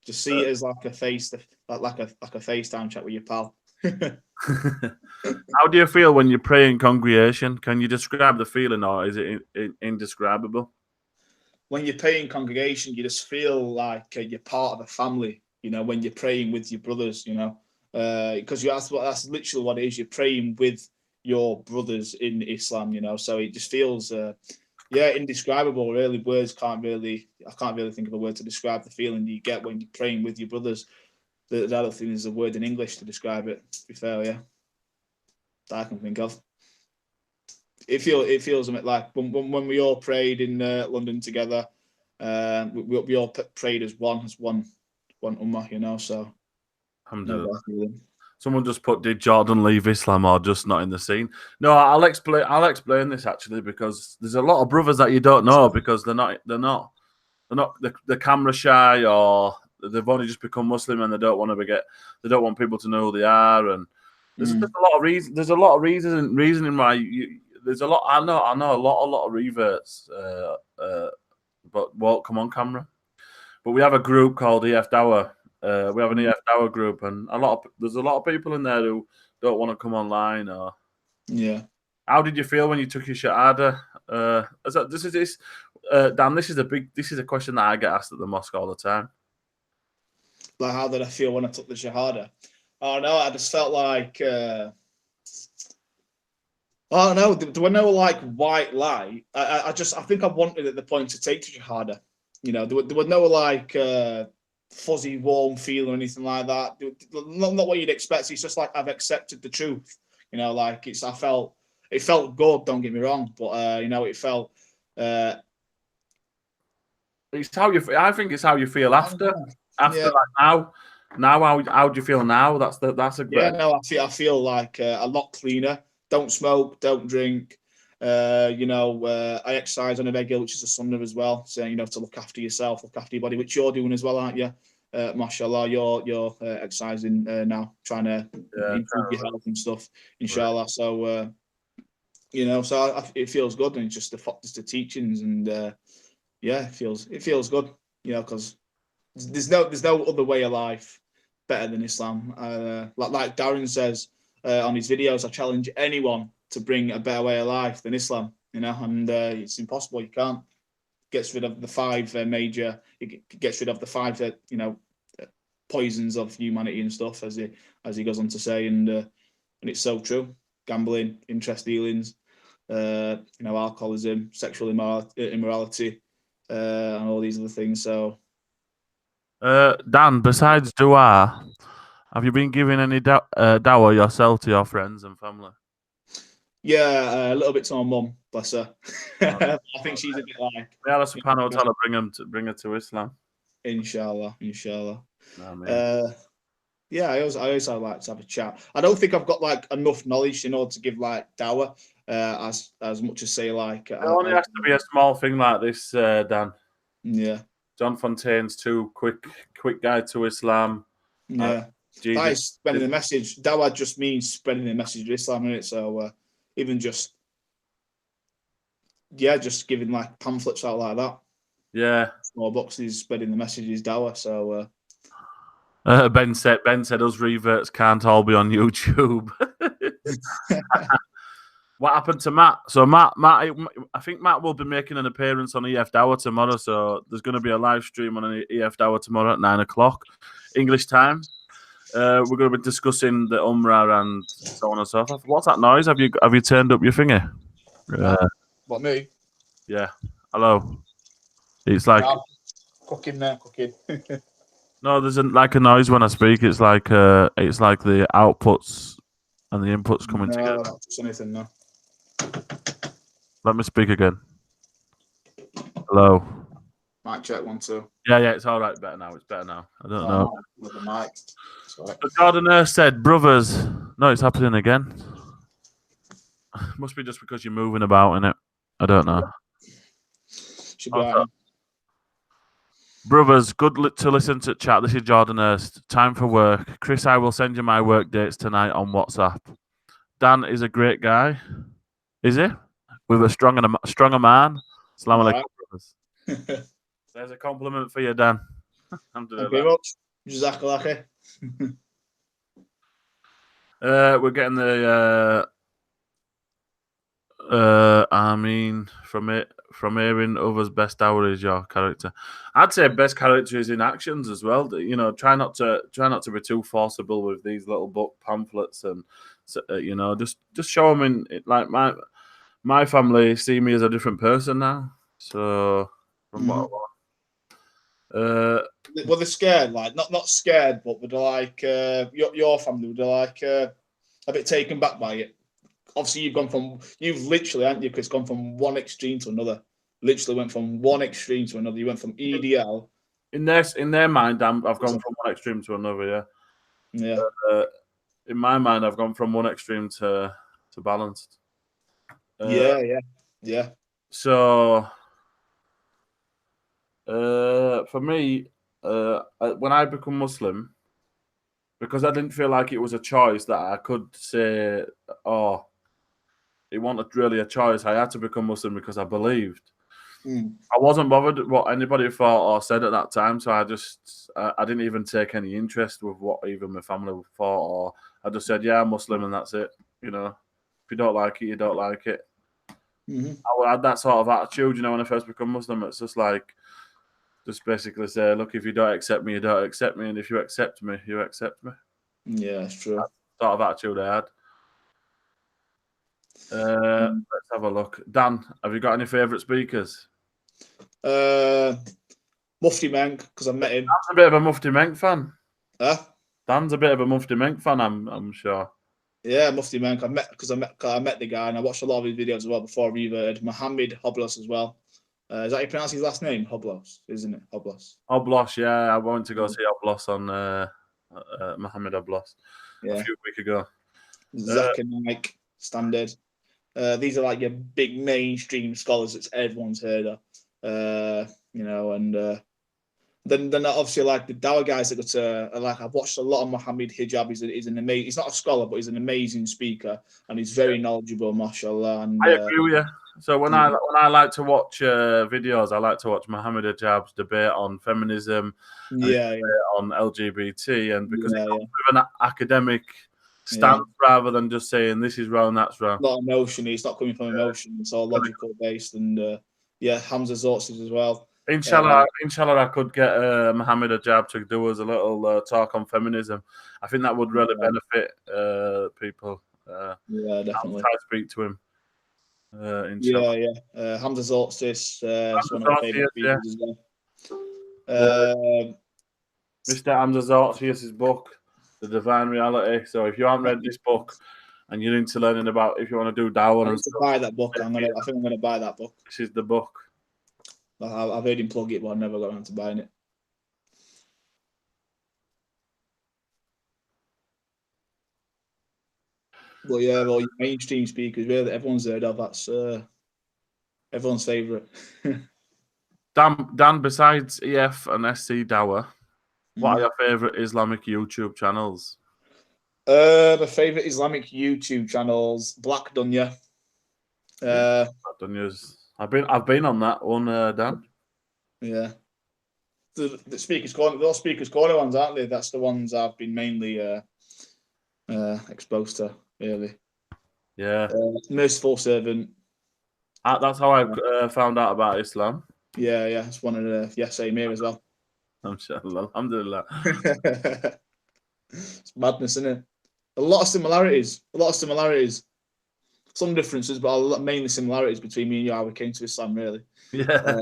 Just see it as like a FaceTime chat with your pal. How do you feel when you pray in congregation? Can you describe the feeling, or is it indescribable? When you pray in congregation, you just feel like you're part of a family. You know, when you're praying with your brothers, you know, because that's literally what it is. You're praying with your brothers in Islam, you know. So it just feels, indescribable. Really, I can't really think of a word to describe the feeling you get when you're praying with your brothers. I don't think there's a word in English to describe it. To be fair, yeah, that I can think of. It feels a bit like when we all prayed in London together. We all prayed as one ummah, you know. So, someone just put, did Jordan leave Islam or just not in the scene? No, I'll explain this actually, because there's a lot of brothers that you don't know because they're not the camera shy, or they've only just become Muslim and they don't want people to know who they are, and there's a lot of reasons. There's a lot of reasoning why there's a lot. I know a lot of reverts, but won't come on camera. But we have a group called efdawah. We have an efdawah group, and there's a lot of people in there who don't want to come online. Or how did you feel when you took your shahada? Dan, this is a question that I get asked at the mosque all the time. Like, how did I feel when I took the shahada? Oh no, I just felt like oh no, there were no like white light. I think I wanted at the point to take the shahada. You know, there were no like fuzzy, warm feel or anything like that. Not what you'd expect. It's just like I've accepted the truth. You know, like it felt good. Don't get me wrong, but you know, it felt. It's how you. I think it's how you feel after. Like now, how do you feel now? That's a great. Yeah, no, I feel like a lot cleaner. Don't smoke, don't drink. I exercise on a regular, which is a sunnah as well. So, you know, to look after yourself, look after your body, which you're doing as well, aren't you? Mashallah, you're exercising now, trying to improve your health and stuff, inshallah. Right. So, it feels good, and it's just the teachings, and it feels good, you know, because there's no other way of life better than Islam. Like Darren says on his videos, I challenge anyone to bring a better way of life than Islam, you know, and it's impossible. You can't. Gets rid of the five major. It gets rid of the five poisons of humanity and stuff, as he goes on to say, and it's so true. Gambling, interest dealings, alcoholism, sexual immorality, and all these other things. So, Dan, besides dua, have you been giving any dawah yourself to your friends and family? Yeah, a little bit to my mum, bless her. I think she's a bit like. Yeah, that's a panel. Tell her bring her to Islam. Inshallah, inshallah. I mean. Yeah, I always like to have a chat. I don't think I've got like enough knowledge in order to give like dawah, as much as say like. It only has to be a small thing like this, Dan. Yeah. John Fontaine's quick guide to Islam. Yeah. Jesus. That is spreading the message. Dawah just means spreading the message of Islam, innit? So even just just giving like pamphlets out like that. Yeah. Small boxes spreading the message is dawah. So Ben said us reverts can't all be on YouTube. What happened to Matt? So Matt, I think Matt will be making an appearance on efdawah tomorrow. So there's going to be a live stream on efdawah tomorrow at 9:00 English time. We're going to be discussing the Umrah and so on and so forth. What's that noise? Have you turned up your finger? What, me? Yeah. Hello. It's like cooking there, cooking. No, there's like a noise when I speak. It's like the outputs and the inputs coming together. No, not just anything. No. Let me speak again. Hello. Mic check 1 2. Yeah, it's all right. Better now. It's better now. I don't know. With the mic. Sorry. The gardener said, "Brothers." No, it's happening again. Must be just because you're moving about in it. I don't know. Should be right. Brothers, good to listen to chat. This is Jordan Hurst. Time for work. Chris, I will send you my work dates tonight on WhatsApp. Dan is a great guy. Is he? With a stronger man. Assalamu alaikum, brothers. There's a compliment for you, Dan. Thank you very much. Jazakallah. We're getting the I mean, from hearing others, best hour is your character. I'd say best character is in actions as well. You know, try not to be too forcible with these little book pamphlets, and you know, just show them in like my family see me as a different person now. So from what I want. Were they scared? Like not scared, but were they like your family? Were they like a bit taken back by it? Obviously, you've literally, haven't you, Chris, gone from one extreme to another. Literally went from one extreme to another. You went from EDL. In their mind, I've gone from one extreme to another. Yeah. Yeah. In my mind, I've gone from one extreme to balanced. Yeah. So, for me, when I become Muslim, because I didn't feel like it was a choice that I could say, oh, it wasn't really a choice. I had to become Muslim because I believed. I wasn't bothered what anybody thought or said at that time, so I didn't even take any interest with what even my family thought, or I just said, yeah, I'm Muslim and that's it. You know, if you don't like it, you don't like it. I had that sort of attitude, you know, when I first become Muslim. It's just like, just basically say, look, if you don't accept me, you don't accept me, and if you accept me, you accept me. Yeah, that's true. That's the sort of attitude I had. Let's have a look. Dan, have you got any favourite speakers? Mufti Menk, because I met him. Dan's a bit of a Mufti Menk fan. Huh? Dan's a bit of a Mufti Menk fan, I'm sure. Yeah, Mufti Menk. I met the guy and I watched a lot of his videos as well before I reverted. Mohammed Hoblos as well. Is that how you pronounce his last name? Hoblos, isn't it? Hoblos. Hoblos, yeah. I went to go see Hoblos on Mohammed Hoblos a few weeks ago. Zach and Mike, standard. These are like your big mainstream scholars that everyone's heard of. You know, and then obviously like the Dawah guys that go to like I've watched a lot of Mohammed Hijab. He's an amazing. He's not a scholar, but he's an amazing speaker, and he's very knowledgeable, mashallah. And I agree with you. So when I like to watch videos, I like to watch Mohammed Hijab's debate on feminism, on LGBT, and because it comes with an academic stance rather than just saying this is wrong, that's wrong. Not emotion. It's not coming from emotion. It's all logical based, and Hamza Zortzis as well. Inshallah, I could get Mohammed Hijab to do us a little talk on feminism. I think that would really benefit people. Definitely. I'll try to speak to him. Hamza Zortzis is one of my favorite speakers as well. Mr. Hamza Zortzis' book, The Divine Reality. So if you haven't read this book, and you're into learning about if you want to do dawah I and need to stuff, buy that book. I think I'm going to buy that book. this is the book. I've heard him plug it, but I never got around to buying it. But yeah, well, your mainstream speakers, really, everyone's heard of. That's everyone's favourite. Dan, besides EF and SC Dawah, what are your favourite Islamic YouTube channels? My favourite Islamic YouTube channels, Black Dunya. I've been on that one, Dan. Yeah. The Speakers Corner, those Speakers Corner ones, aren't they? That's the ones I've been mainly exposed to, really. Yeah. Merciful Servant. That's how I found out about Islam. Yeah, it's one of the same here as well. Alhamdulillah. It's madness, isn't it? A lot of similarities. Some differences, but mainly similarities between me and you, how we came to Islam, really. Yeah.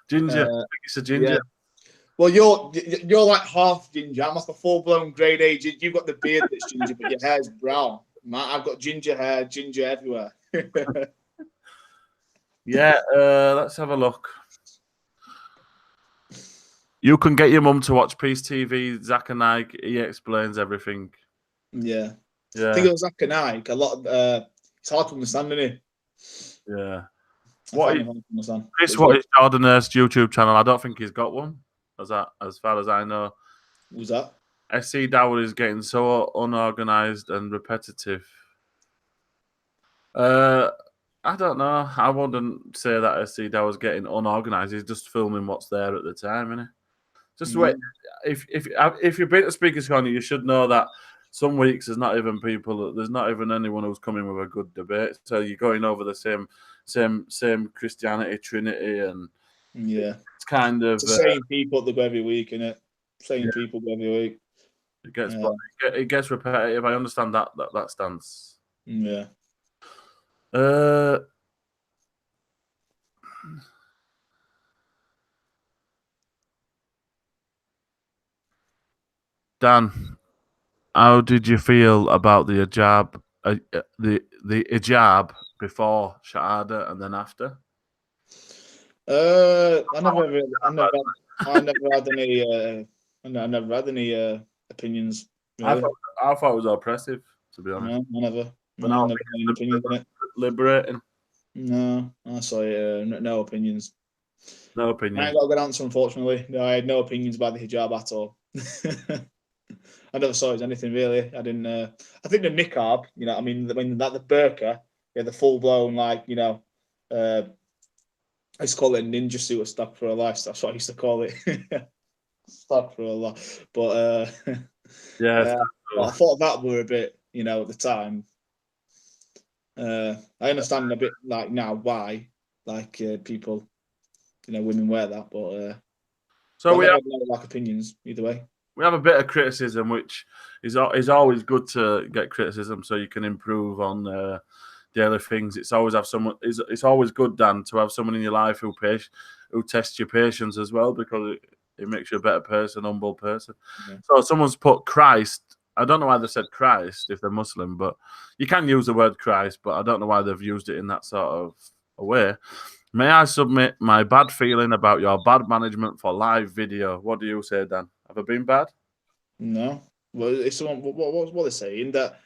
Ginger. I think it's a ginger. Yeah. Well, you're like half ginger. I'm like a full-blown grade A ginger. You've got the beard that's ginger, but your hair's brown. I've got ginger hair, ginger everywhere. Yeah, let's have a look. You can get your mum to watch Peace TV, Zach and Nike. He explains everything. Yeah. Yeah. I think it was Zach and Nike. A lot of it's hard to understand, isn't it? Yeah. Chris, what is Jordan Hurst's YouTube channel? I don't think he's got one. As far as I know. Who's that? SC Dawah is getting so unorganized and repetitive. I don't know. I wouldn't say that SC Dawah is getting unorganized. He's just filming what's there at the time, isn't it? Just wait. If you've been to Speakers Corner, you should know that some weeks there's not even anyone who's coming with a good debate. So you're going over the same Christianity, Trinity, and it's kind of the same people that go every week, isn't it? Same people go every week. It gets repetitive. I understand that stance. Yeah. Dan, how did you feel about the hijab, the hijab before Shahada and then after? I never had any opinions. Really. I thought it was oppressive, to be honest. No, I never. But I never had any opinions on it. Liberating. No, I saw no opinions. No opinions. I ain't got a good answer, unfortunately. No, I had no opinions about the hijab at all. I never saw it as anything really. I didn't. I think the niqab, I mean, the burqa, the full blown, like, I used to call it a ninja suit of stuck for a life. That's what I used to call it. Stuck for a life. But I thought that were a bit, at the time. I understand a bit like now why, like people, women wear that, but so we have like opinions either way. We have a bit of criticism, which is always good to get criticism, so you can improve on daily things. It's always good, Dan, to have someone in your life who tests your patience as well, because it makes you a better person, humble person. Yeah. So someone's put Christ. I don't know why they said Christ if they're Muslim, but you can use the word Christ, but I don't know why they've used it in that sort of a way. May I submit my bad feeling about your bad management for live video? What do you say, Dan? Have I been bad? No. Well, if someone, what they're saying, that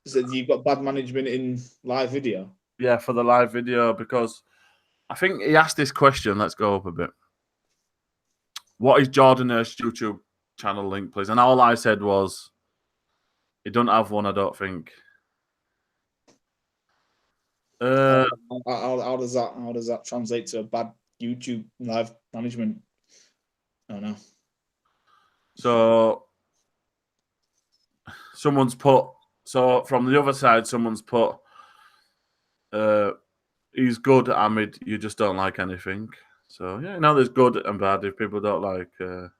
you've got bad management in live video? Yeah, for the live video, because I think he asked this question. Let's go up a bit. What is Jordan Hurst's YouTube channel link, please? And all I said was, he don't have one, I don't think. How does that translate to a bad YouTube live management? I don't know. So someone's put. So from the other side, someone's put. He's good, Ahmed. You just don't like anything. So yeah, there's good and bad. If people don't like it,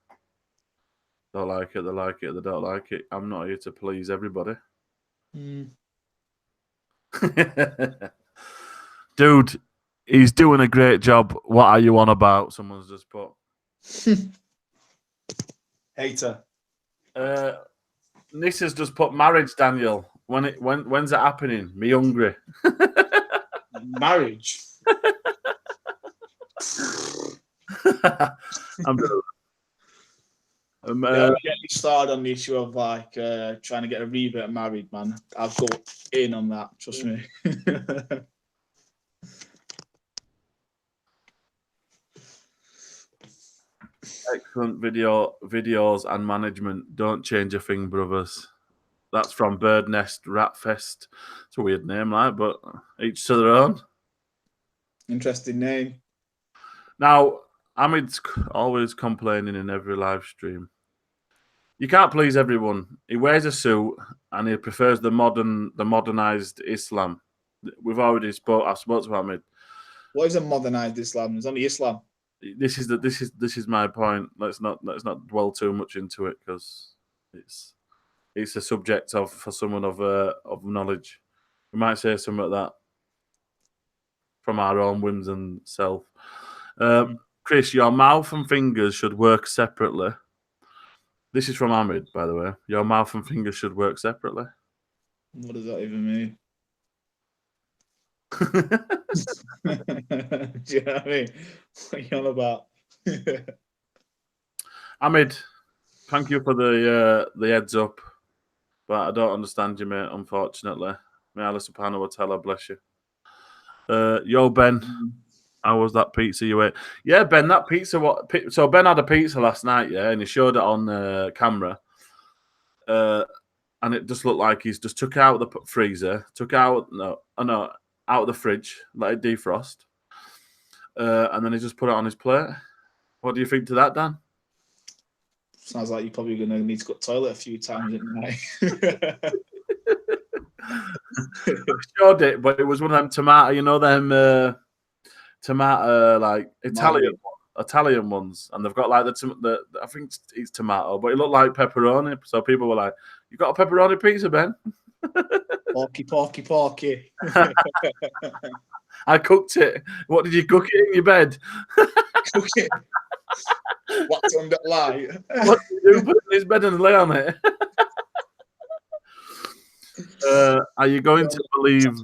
they like it. They don't like it. I'm not here to please everybody. Dude, he's doing a great job. What are you on about? Someone's just put. Hater. Nissa's just put marriage, Daniel. When's it happening? Me hungry. Marriage. I'm Get me started on the issue of like trying to get a revert married, man. I'll go in on that. Trust me. Excellent videos and management. Don't change a thing, brothers. That's from Bird Nest Rat Fest. It's a weird name, like, but each to their own. Interesting name. Now, Hamid's always complaining in every live stream. You can't please everyone. He wears a suit and he prefers the modernized Islam. I've spoke to Hamid. What is a modernized Islam? It's only Islam. This is my point. Let's not dwell too much into it because it's a subject for someone of knowledge. We might say something like that from our own whims and self. Chris, your mouth and fingers should work separately. This is from Hamid, by the way. Your mouth and fingers should work separately. What does that even mean? Do you know what I mean? What are you on about? Hamid, thank you for the heads up, but I don't understand you, mate, unfortunately. May Allah subhanahu wa ta'ala bless you. Yo, Ben, how was that pizza you ate? Yeah, Ben, that pizza. So Ben had a pizza last night, yeah, and he showed it on camera. And it just looked like he's just took out the freezer, out of the fridge, let it defrost, and then he just put it on his plate. What do you think to that, Dan? Sounds like you're probably going to need to go to the toilet a few times at night. I showed it, but it was one of them tomato, tomato like Italian ones, and they've got like the I think it's tomato, but it looked like pepperoni. So people were like, "You got a pepperoni pizza, Ben?" Porky. I cooked it. What did you cook it in your bed? Cook it. What's under light? What did you do? Put it in his bed and lay on it. Are you going to believe?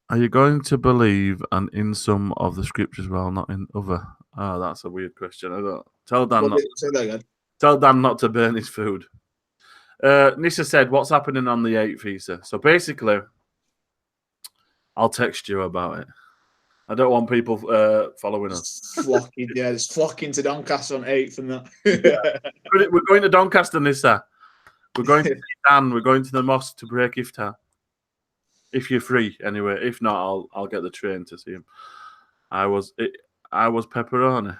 Are you going to believe and in some of the scriptures, well, not in other? Oh, that's a weird question. I don't tell Dan. Say that again. Tell Dan not to burn his food. Nissa said, "What's happening on the 8th, Isa?" So basically, I'll text you about it. I don't want people following us. Just flocking to Doncaster on 8th and that. Yeah. We're going to Doncaster, Nissa. We're going to see Dan. We're going to the mosque to break iftar. If you're free, anyway. If not, I'll get the train to see him. I was pepperoni.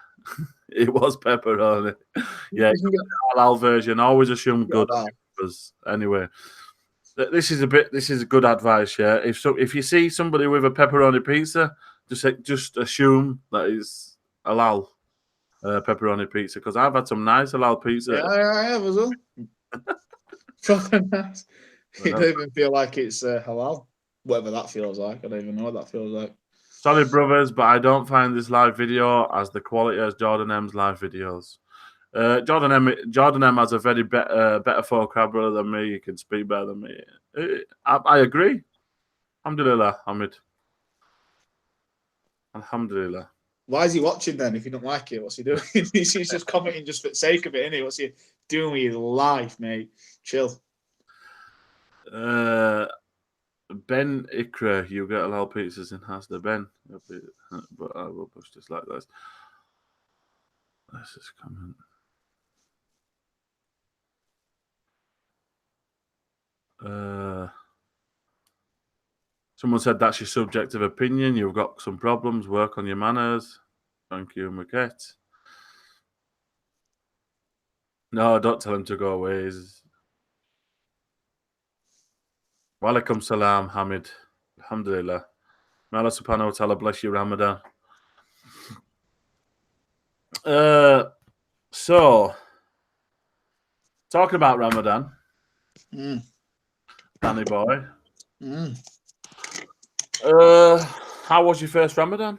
It was pepperoni. Yeah, halal version. Always assume good. Anyway, this is good advice. Yeah, if you see somebody with a pepperoni pizza, just assume that it's halal pepperoni pizza, because I've had some nice halal pizza. Yeah, I have as well. Proper nice. It don't even feel like it's halal. Whatever that feels like, I don't even know what that feels like. Sorry, brothers, but I don't find this live video as the quality as Jordan M's live videos. Jordan M has a very better vocabulary than me. He can speak better than me. I agree. Alhamdulillah, Hamid. Alhamdulillah. Why is he watching then if he don't like it? What's he doing? He's just commenting just for the sake of it, isn't he? What's he doing with his life, mate? Chill. Ben Ikra, you get halal pizzas in Hasda. Ben, but I will push this like this. Let's just comment. Someone said that's your subjective opinion. You've got some problems. Work on your manners. Thank you, Maquette. No, don't tell him to go away. Walaikum salam, Hamid. Alhamdulillah. May Allah subhanahu wa ta'ala bless you, Ramadan. So, talking about Ramadan, Danny boy. How was your first Ramadan?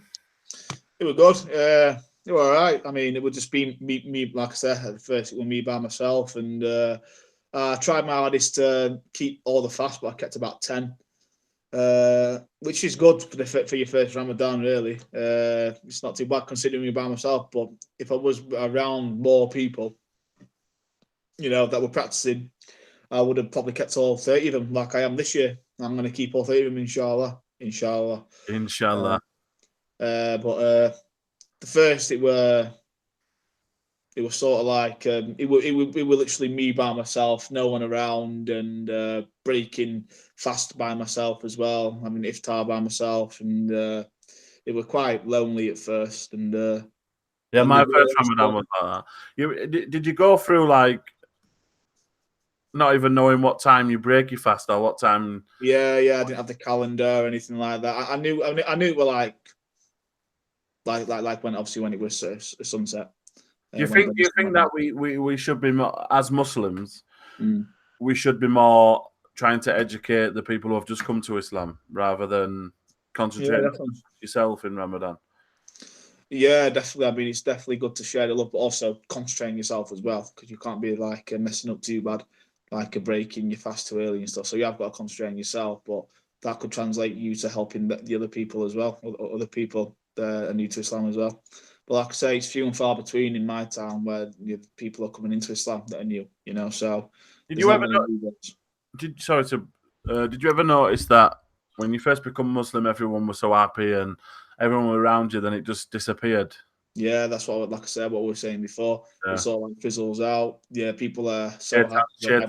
It was good. It was all right. I mean, it would just be me, like I said, at first it was me by myself, and I I tried my hardest to keep all the fast, but I kept about 10, which is good for your first Ramadan, really. It's not too bad considering you're by myself, but if I was around more people, that were practicing, I would have probably kept all 30 of them like I am this year. I'm going to keep all 30 of them, inshallah. Inshallah. Inshallah. But the first, it was sort of like it were literally me by myself, no one around, and breaking fast by myself as well. I mean, iftar by myself, and it was quite lonely at first. And yeah, my first Ramadan was like that. Did you go through like not even knowing what time you break your fast or what time? Yeah, I didn't have the calendar or anything like that. I knew it were like when obviously when it was sunset. Do you think that we should be more, as Muslims, we should be more trying to educate the people who have just come to Islam rather than concentrating on yourself in Ramadan? Yeah, definitely. I mean, it's definitely good to share the love, but also concentrating yourself as well, because you can't be like messing up too bad, like breaking your fast too early and stuff. So you have got to concentrate on yourself, but that could translate you to helping the other people as well, other people that are new to Islam as well. But like I say, it's few and far between in my town where people are coming into Islam that are new, So did you ever did you ever notice that when you first become Muslim, everyone was so happy and everyone around you, then it just disappeared? Yeah, that's what, like I said, what we were saying before. Yeah. It's all like fizzles out. Yeah, people are so happy.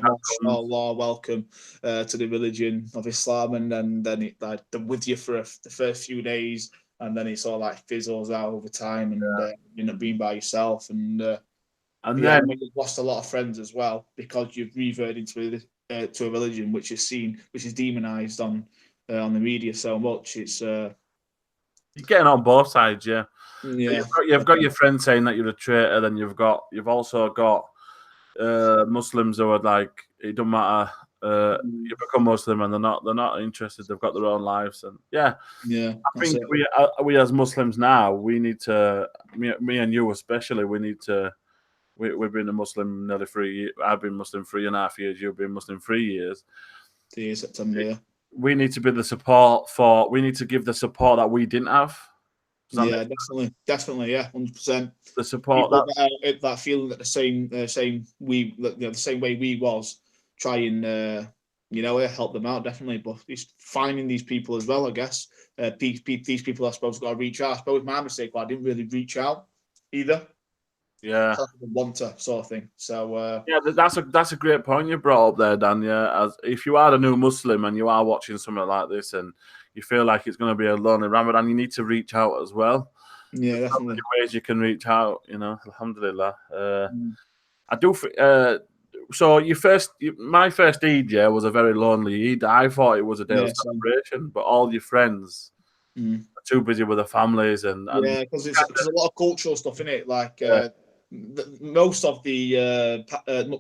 Allah, welcome to the religion of Islam, and then it like they're with you for the first few days, and then it's all like fizzles out over time, and you're not being by yourself, and then you've lost a lot of friends as well because you've reverted into to a religion which is demonized on the media so much. It's you're getting on both sides, yeah. Yeah, you've got your friends saying that you're a traitor. Then you've also got Muslims who are like, it doesn't matter. You become Muslim and they're not interested. They've got their own lives, and I think we as Muslims now, we need to, me and you especially, we need to. We've been a Muslim nearly 3 years. I've been Muslim 3.5 years. You've been Muslim 3 years. September. Yeah. We need to be the support for. We need to give the support that we didn't have. Yeah, definitely, yeah, 100%. The support that feeling that the same the same way we was, try and help them out, definitely. But it's finding these people as well, I guess. These people, I suppose, got to reach out. I suppose my mistake, but I didn't really reach out either. Yeah, want to sort of thing. So that's a great point you brought up there, Dan. Yeah, as if you are a new Muslim and you are watching something like this and you feel like it's going to be a lonely Ramadan, you need to reach out as well. Yeah, definitely. There's ways you can reach out. Alhamdulillah. I do. So my first Eid, was a very lonely Eid. I thought it was a day of celebration, but all your friends are too busy with their families and because there's a lot of cultural stuff in it, like. Most of the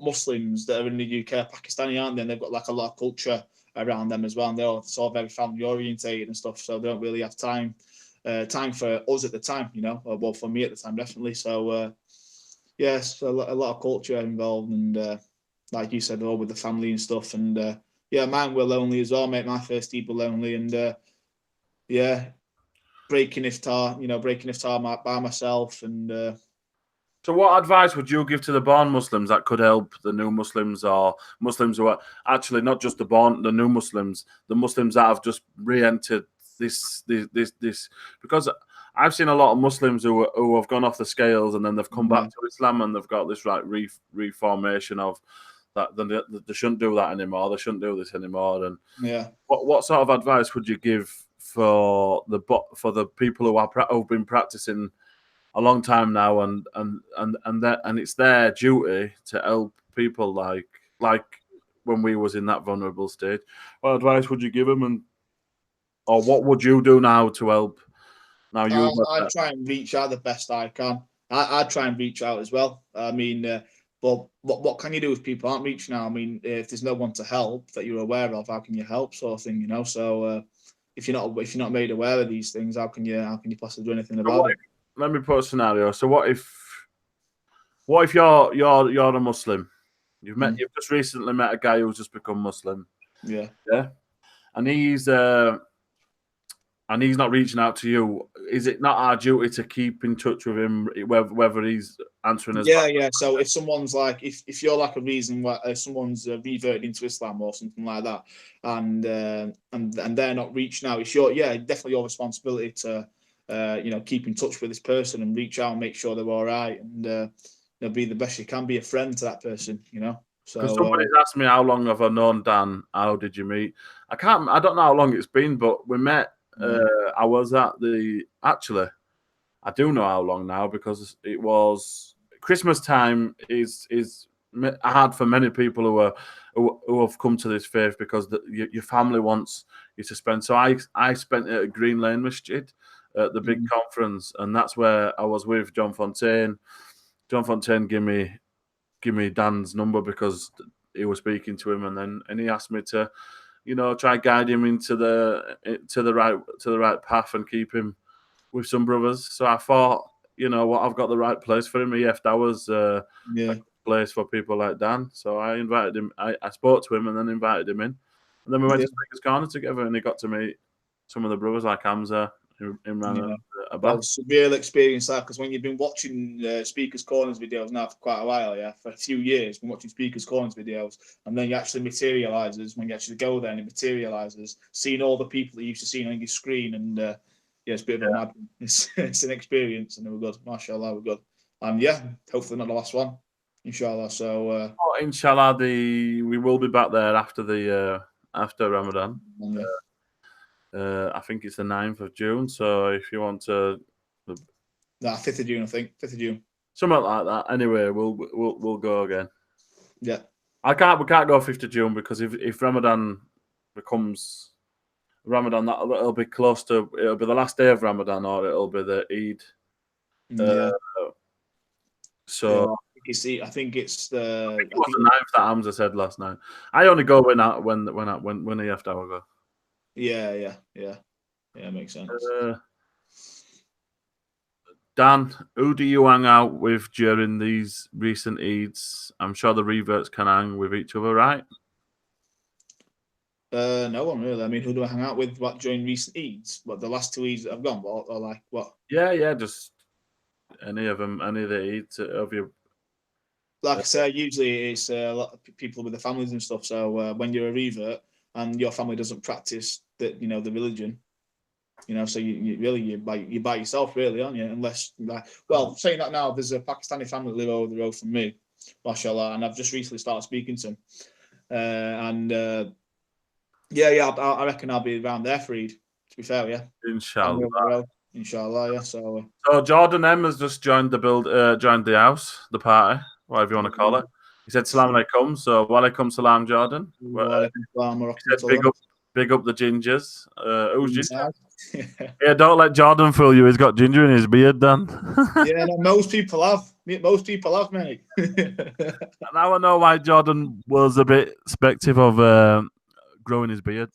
Muslims that are in the UK are Pakistani, aren't they? And they've got like a lot of culture around them as well, and they're all very family orientated and stuff. So they don't really have time for us at the time, well, for me at the time, definitely. So yes, a lot of culture involved, and like you said, all with the family and stuff. And mine were lonely as well, mate. My first Eid were lonely, and breaking iftar by myself, and. So what advice would you give to the born Muslims that could help the new Muslims or Muslims who are actually not just the new Muslims, the Muslims that have just re-entered this? Because I've seen a lot of Muslims who have gone off the scales and then they've come back to Islam and they've got this like reformation of that they shouldn't do that anymore. They shouldn't do this anymore. And what sort of advice would you give for the people who've been practicing a long time now, and it's their duty to help people like when we was in that vulnerable stage? What advice would you give them, or what would you do now to help? Now I try and reach out the best I can. I try and reach out as well. I mean, but what can you do if people aren't reaching out? I mean, if there's no one to help that you're aware of, how can you help, sort of thing? So if you're not made aware of these things, how can you possibly do anything about it? Let me put a scenario. So what if you're a Muslim You've just recently met a guy who's just become Muslim. Yeah. And he's not reaching out to you. Is it not our duty to keep in touch with him, whether he's answering us? Yeah. So if someone's like, if you're like a reason why someone's reverted into Islam or something like that, and they're not reaching out, it's definitely your responsibility to keep in touch with this person and reach out and make sure they're all right, and be the best you can, be a friend to that person, So because somebody's asked me how long have I known Dan? How did you meet? I don't know how long it's been, but we met. I was at actually, I do know how long now because it was Christmas time. Is hard for many people who have come to this faith because your family wants you to spend. So I spent it at Green Lane Masjid at the big conference, and that's where I was with John Fontaine. John Fontaine gave me Dan's number because he was speaking to him, and he asked me to, try guide him into the right path and keep him with some brothers. So I thought, I've got the right place for him. Efdawah's a place for people like Dan. So I invited him. I spoke to him and then invited him in, and then we went to Speaker's Corner together, and he got to meet some of the brothers like Hamza. It's a real experience, that, because when you've been watching Speaker's Corners videos now for quite a while, for a few years, been watching Speaker's Corners videos, and then you actually materializes when you actually go there and it materializes, seeing all the people that you used to see on your screen, and it's a bit of a mad. It's an experience, and we're good. Mashallah, we're good, and hopefully not the last one, inshallah. So, inshallah, we will be back there after Ramadan. I think it's the 9th of June. So if you want to, 5th of June, I think 5th of June, something like that. Anyway, we'll go again. Yeah, we can't go 5th of June because if Ramadan becomes Ramadan, it'll be close to. It'll be the last day of Ramadan, or it'll be the Eid. So I think it's the. It was the 9th that Hamza said last night. I only go when the after go. Yeah, makes sense. Dan, who do you hang out with during these recent Eids? I'm sure the reverts can hang with each other, right? No one really. I mean, who do I hang out with? What during recent Eids? What, the last 2 Eids that I've gone? Or like what? Yeah, just any of them, any of the Eids of you. Like I say, usually it's a lot of people with their families and stuff. So when you're a revert and your family doesn't practice the religion, so you're by yourself, really, aren't you? Unless, saying that now, there's a Pakistani family that live over the road from me, mashallah, and I've just recently started speaking to them, I reckon I'll be around there for Eid, to be fair, yeah. Inshallah. Inshallah, yeah. So Jordan M has just joined the house, the party, whatever you want to call it. He said salam alaikum, so walaikum salam, Jordan. He said big up the gingers. Who's ginger? Yeah, don't let Jordan fool you. He's got ginger in his beard, Dan. Yeah, no, most people have, mate. Now I know why Jordan was a bit speculative of growing his beard.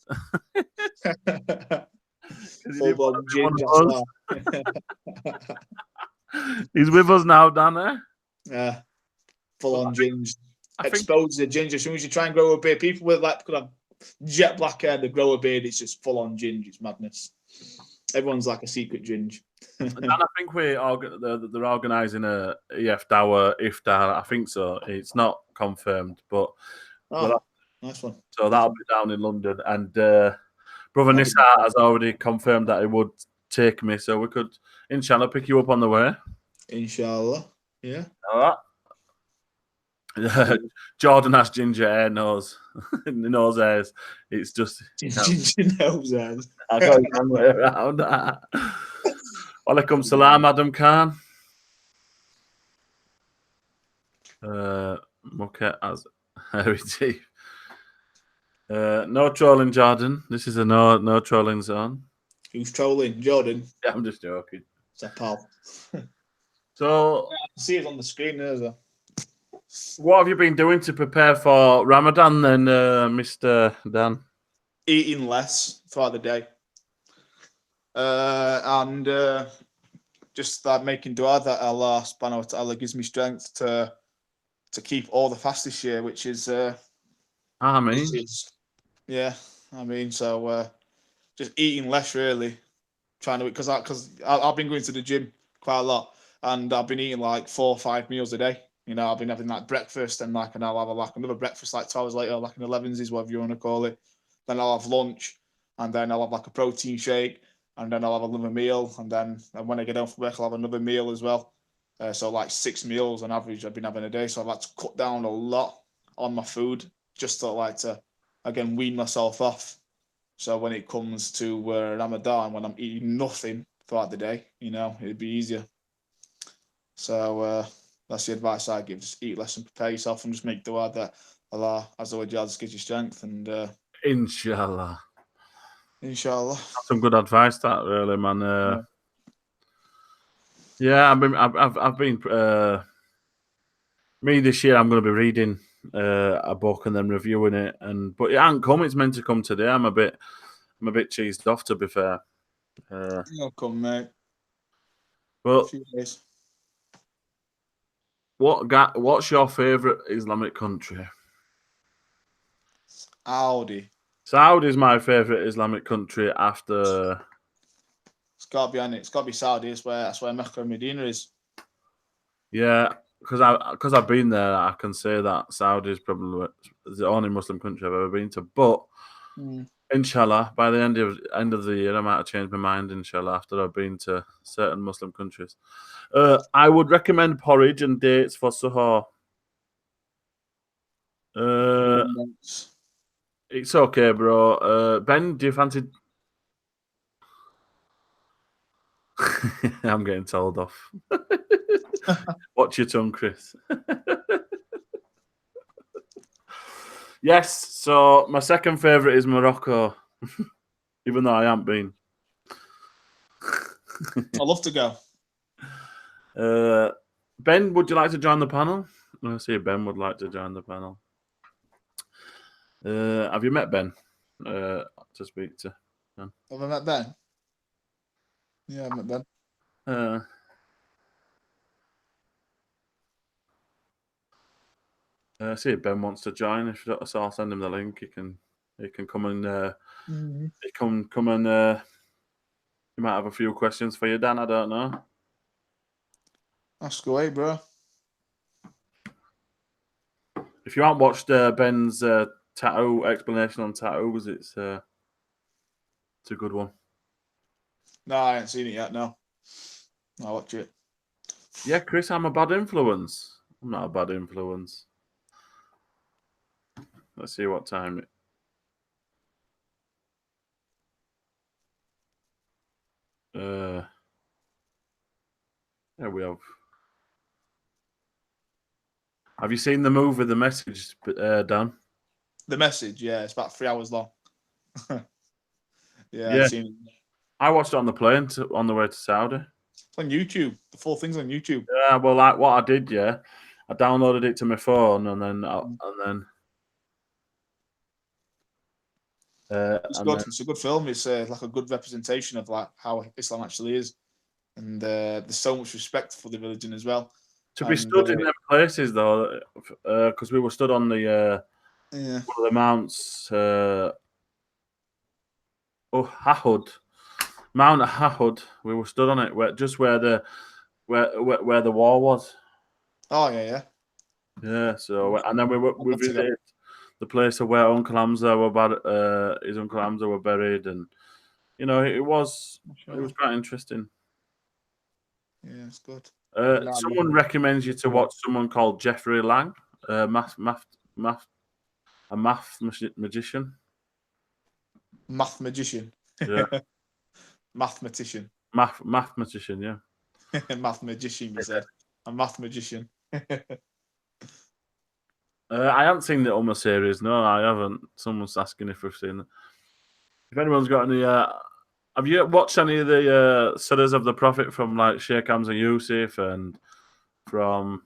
Full-blown ginger. He's with us now, Dan. Eh? Yeah, full-on ginger. Exposes the ginger. As soon as you try and grow a beard, people with could have jet black hair, they grow a beard, it's just full-on ginger. It's madness. Everyone's like a secret ginger. And I think they're organising a efdawah iftar. I think so. It's not confirmed, but nice one. So that'll be down in London, and brother Nissa has already confirmed that he would take me, so we could, inshallah, pick you up on the way. Inshallah, yeah. All right. Jordan has ginger hair nose. Nose hairs. It's just ginger nose hairs. I got one way around that. Walaikum salam, Adam Khan. Muket has hairy teeth. No trolling, Jordan. This is a no trolling zone. Who's trolling? Jordan? Yeah, I'm just joking. It's a pal. So I can see it on the screen there, though. What have you been doing to prepare for Ramadan then, Mr. Dan? Eating less throughout the day. And just making dua that Allah subhanahu wa ta'ala gives me strength to to keep all the fast this year, which is I mean, yeah. I mean, so just eating less really, trying to because I've been going to the gym quite a lot, and I've been eating like 4 or 5 meals a day. You know, I've been having like breakfast, and I'll have like another breakfast like 2 hours later, like an 11s is whatever you want to call it. Then I'll have lunch, and then I'll have like a protein shake, and then I'll have another meal, and then when I get home from work, I'll have another meal as well. So like 6 meals on average I've been having a day. So I've had to cut down a lot on my food just to again wean myself off. So when it comes to Ramadan, when I'm eating nothing throughout the day, you know, it'd be easier. So that's the advice I give: just eat less and prepare yourself, and just make dua that Allah Azza wa Jalla gives you strength, and inshallah. inshallah. That's some good advice, that really, man. Yeah, I've been. Me this year, I'm going to be reading a book and then reviewing it, but it hasn't come. It's meant to come today. I'm a bit cheesed off, to be fair. It'll come, mate. Well, A few days. what's your favourite Islamic country? Saudi. Saudi is my favourite Islamic country after. It's got to be on it. It's got to be Saudi. That's where Mecca and Medina is. Yeah, because I've been there, I can say that Saudi is probably the only Muslim country I've ever been to. But inshallah, by the end of the year, I might have changed my mind. Inshallah, after I've been to certain Muslim countries, I would recommend porridge and dates for suhoor. It's okay, bro. Ben, do you fancy? I'm getting told off. Watch your tongue, Chris. Yes, so my second favourite is Morocco, even though I haven't been. I'd love to go. Ben, would you like to join the panel? I see Ben would like to join the panel. Have you met Ben? To speak to. Have I met Ben? Yeah, I've met Ben. See if Ben wants to join. If so, I'll send him the link. He can come and he come and he might have a few questions for you, Dan. I don't know. Ask away, bro. If you haven't watched Ben's tattoo explanation on tattoos, it's a good one. No, I haven't seen it yet. No, I'll watch it. Yeah, Chris, I'm a bad influence. I'm not a bad influence. Let's see what time it. Yeah, we have. Have you seen the movie The Message, Dan? The Message, yeah, it's about 3 hours long. Yeah. I've seen it. I watched it on the plane on the way to Saudi. It's on YouTube. The full thing's on YouTube. Yeah, well, like what I did, yeah, I downloaded it to my phone and then it's good. It's a good film. It's like a good representation of like how Islam actually is, and there's so much respect for the religion as well. To be stood in them places though, because we were stood on the one of the mounts, Mount Ahud. We were stood on it, where the wall was. Oh yeah. Yeah. So and then we visited the place where Uncle Hamza his Uncle Hamza were buried, and you know it was quite interesting. Yeah, it's good. Someone recommends you to watch someone called Jeffrey Lang, a math magician. Math magician. Yeah. Mathematician. Mathematician, yeah. Math magician, you said. A math magician. I haven't seen the Umar series. No, I haven't. Someone's asking if we've seen it. If anyone's got any, have you watched any of the Surahs of the Prophet from like Sheikh Hamza Yusuf and from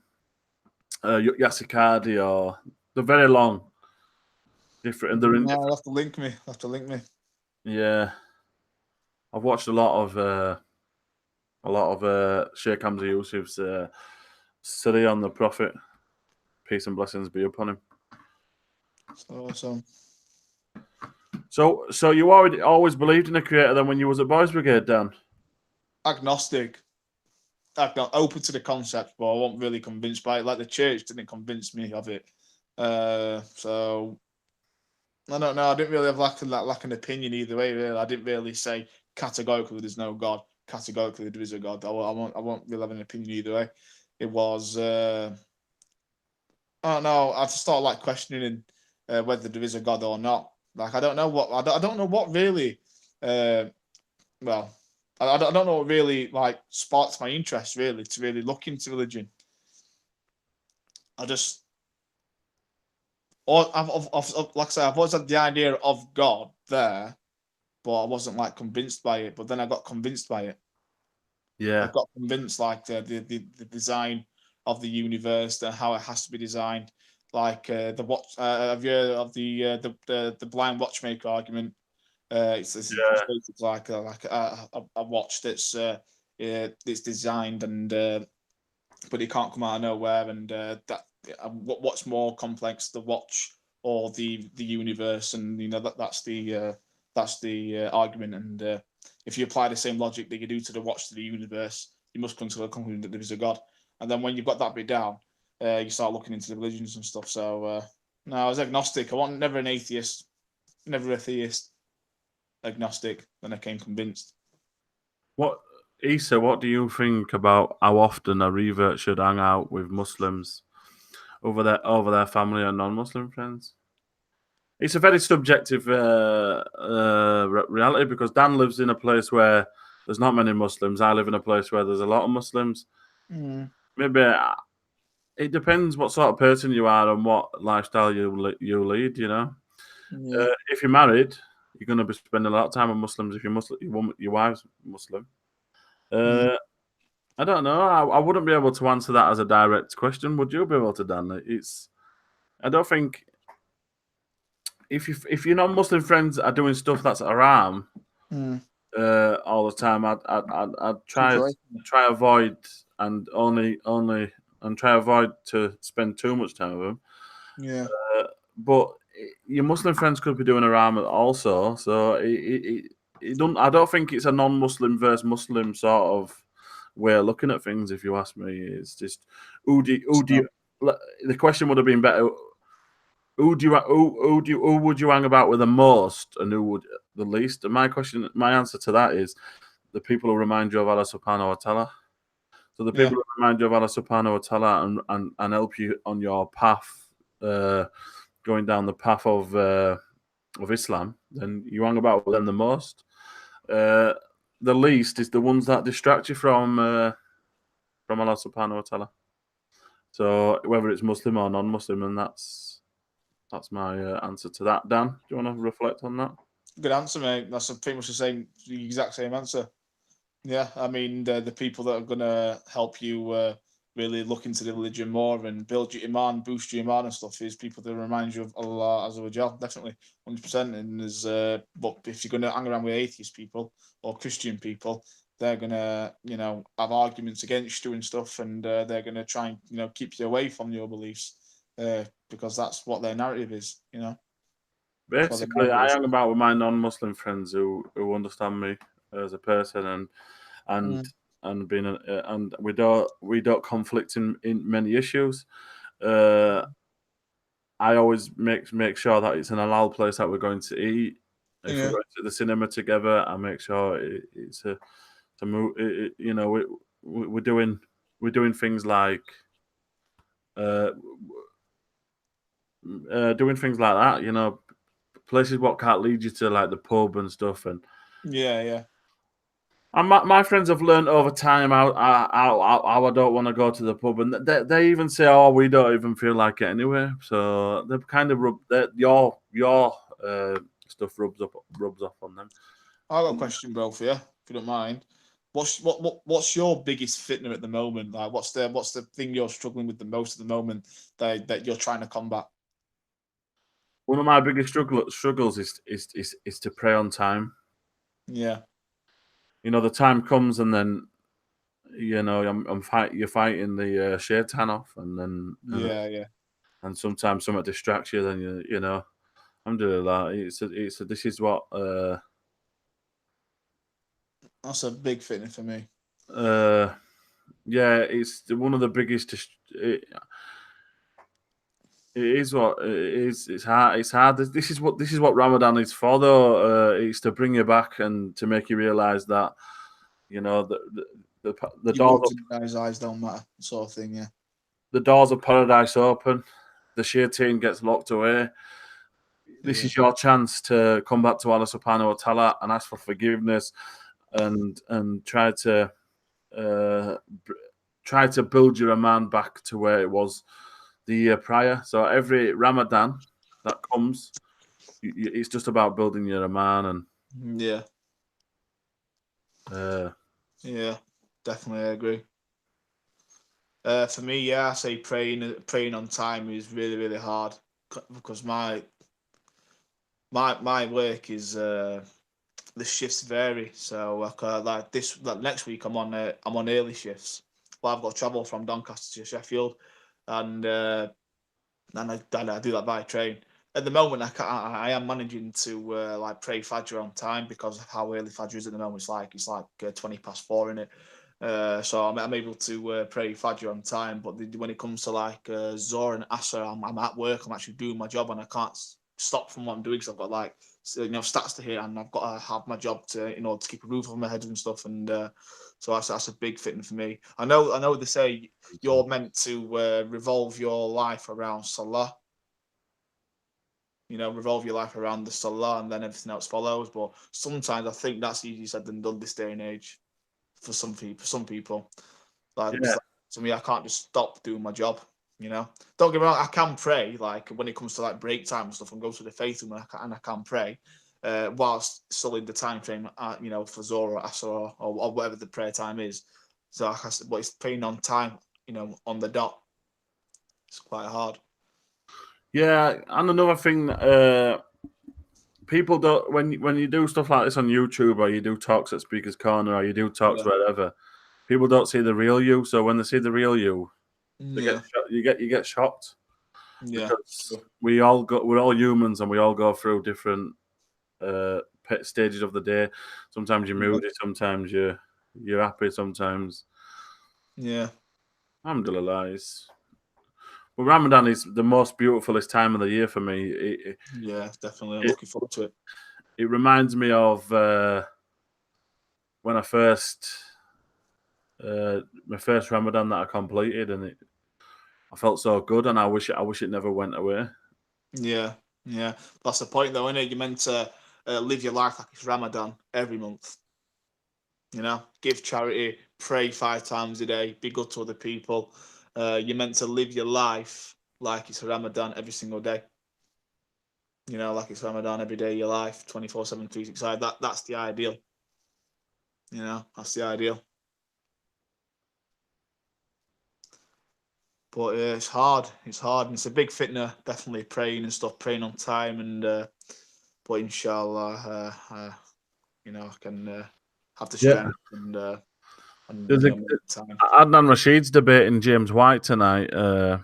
Yasir Qadhi, or they're very long, different, and they're in. No, have to link me. Yeah, I've watched a lot of Sheikh Hamza Yusuf's Surah on the Prophet. peace and blessings be upon him. Awesome. So you always believed in a creator then when you was at Boys Brigade, Dan? Agnostic. Open to the concept, but I wasn't really convinced by it. Like the church didn't convince me of it. So I don't know. I didn't really have like an opinion either way. Really, I didn't really say categorically there's no God. Categorically there is a God. I won't really have an opinion either way. It was. I don't know. I just started like questioning whether there is a God or not. Like I don't know what I don't know what really. Well, I don't know what really like sparked my interest really to really look into religion. I just, like I say, I've always had the idea of God there, but I wasn't like convinced by it. But then I got convinced by it. Yeah. I got convinced like the design of the universe and how it has to be designed. Like the watch, have you heard of the blind watchmaker argument? It's basically like a watch that's designed and but it can't come out of nowhere, and that what's more complex, the watch or the universe, and that's the argument. And if you apply the same logic that you do to the watch to the universe, you must come to a conclusion that there is a God. And then when you've got that bit down, you start looking into the religions and stuff. So no, I was agnostic. I wasn't never an atheist, never a theist. Agnostic. Then I came convinced. What Issa, what do you think about how often a revert should hang out with Muslims over their family and non-Muslim friends? It's a very subjective reality because Dan lives in a place where there's not many Muslims. I live in a place where there's a lot of Muslims. Maybe it depends what sort of person you are and what lifestyle you lead. Yeah. If you're married, you're going to be spending a lot of time with Muslims. If you're Muslim, your wife's Muslim. I don't know. I wouldn't be able to answer that as a direct question. Would you be able to, Dan? I don't think if your non-Muslim friends are doing stuff that's haram all the time, I'd try avoid and try avoid to spend too much time with them. Yeah. But your Muslim friends could be doing haram also, so I don't think it's a non-Muslim versus Muslim sort of way of looking at things. If you ask me, it's just who do you? The question would have been better. Who would you hang about with the most, and who would the least? And my answer to that is the people who remind you of Allah Subhanahu wa Taala. So the people who remind you of Allah Subhanahu wa Taala and help you on your path, going down the path of Islam, then you hang about with them the most. The least is the ones that distract you from Allah Subhanahu wa Taala. So whether it's Muslim or non-Muslim, and that's my answer to that. Dan, do you want to reflect on that? Good answer, mate. That's pretty much the exact same answer. Yeah, I mean the people that are gonna help you really look into the religion more and build your iman, boost your iman and stuff is people that remind you of Allah Azza wa Jal, definitely, 100%. And there's but if you're gonna hang around with atheist people or Christian people, they're gonna have arguments against you and stuff, and they're gonna try and keep you away from your beliefs because that's what their narrative is. Basically, I hang about with my non-Muslim friends who understand me as a person and being and we don't conflict in many issues. I always make sure that it's an halal place that we're going to eat. If we're going to the cinema together, I make sure it's to move. We're doing things like doing things like that. Places what can't lead you to like the pub and stuff, and And my friends have learned over time how I don't want to go to the pub, and they even say, "Oh, we don't even feel like it anyway." So they've kind of your stuff rubs off on them. I've got a question, bro, for you, if you don't mind. What's your biggest fitna at the moment? Like, what's the thing you're struggling with the most at the moment that you're trying to combat? One of my biggest struggles is to pray on time. Yeah. The time comes and then you're fighting the shaitan off, and then Yeah. and sometimes something distracts you. Then you know, alhamdulillah. This is what That's a big fitting for me. yeah, it's one of the biggest. It is what it is. It's hard. It's hard. This is what Ramadan is for, though. It's to bring you back and to make you realise that you know the Your doors words in the guy's eyes don't matter, sort of thing. Yeah. the doors of paradise open. The shaitan gets locked away. This Yeah. is your chance to come back to Allah Subhanahu wa Taala and ask for forgiveness, and try to uh, build your iman back to where it was the year prior. So every Ramadan that comes, it's just about building your iman and Yeah. uh, Yeah. Definitely agree. For me, yeah, I say praying on time is really, really hard because my work is the shifts vary. So like next week I'm on early shifts. Well, I've got to travel from Doncaster to Sheffield, and I do that by train. At the moment, I am managing to like pray Fajr on time because of how early Fajr is at the moment. It's like 4:20 in it. So I'm able to pray Fajr on time. But when it comes to like Zohr and Asr, I'm at work. I'm actually doing my job, and I can't stop from what I'm doing because I've got like stats to hit, and I've got to have my job to in order to keep a roof over my head and stuff. And so that's a big fitting for me. I know they say you're meant to revolve your life around Salah. Revolve your life around the Salah, and then everything else follows. But sometimes I think that's easier said than done this day and age for some people. Like yeah, to me, I can't just stop doing my job. Don't get me wrong. I can pray like when it comes to like break time and stuff, and go to the faith room, and I can pray whilst still in the time frame. For Zohar or Asr or whatever the prayer time is. So, but it's praying on time. On the dot. It's quite hard. yeah. And another thing, people don't when you do stuff like this on YouTube or you do talks at Speaker's Corner or you do talks Yeah. wherever, people don't see the real you. So when they see the real you, Yeah. you get shocked Yeah. because we're all humans and we all go through different stages of the day. Sometimes you're moody, sometimes you're happy, sometimes. Yeah. Alhamdulillah. Well, Ramadan is the most beautifulest time of the year for me. Yeah, definitely. I'm It, looking forward to it. it reminds me of when I first my first Ramadan that I completed, and I felt so good, and I wish it never went away. Yeah. Yeah. That's the point, though, isn't it? You're meant to live your life like it's Ramadan every month. Give charity, pray 5 times a day, be good to other people. You're meant to live your life like it's Ramadan every single day. Like it's Ramadan every day of your life, 24/7, 365. That's the ideal. That's the ideal. But it's hard. It's hard, and it's a big fitna. Definitely praying and stuff, praying on time, and but inshallah, I can have the Yeah, strength and there's a make time. Adnan Rashid's debating James White tonight. Oh,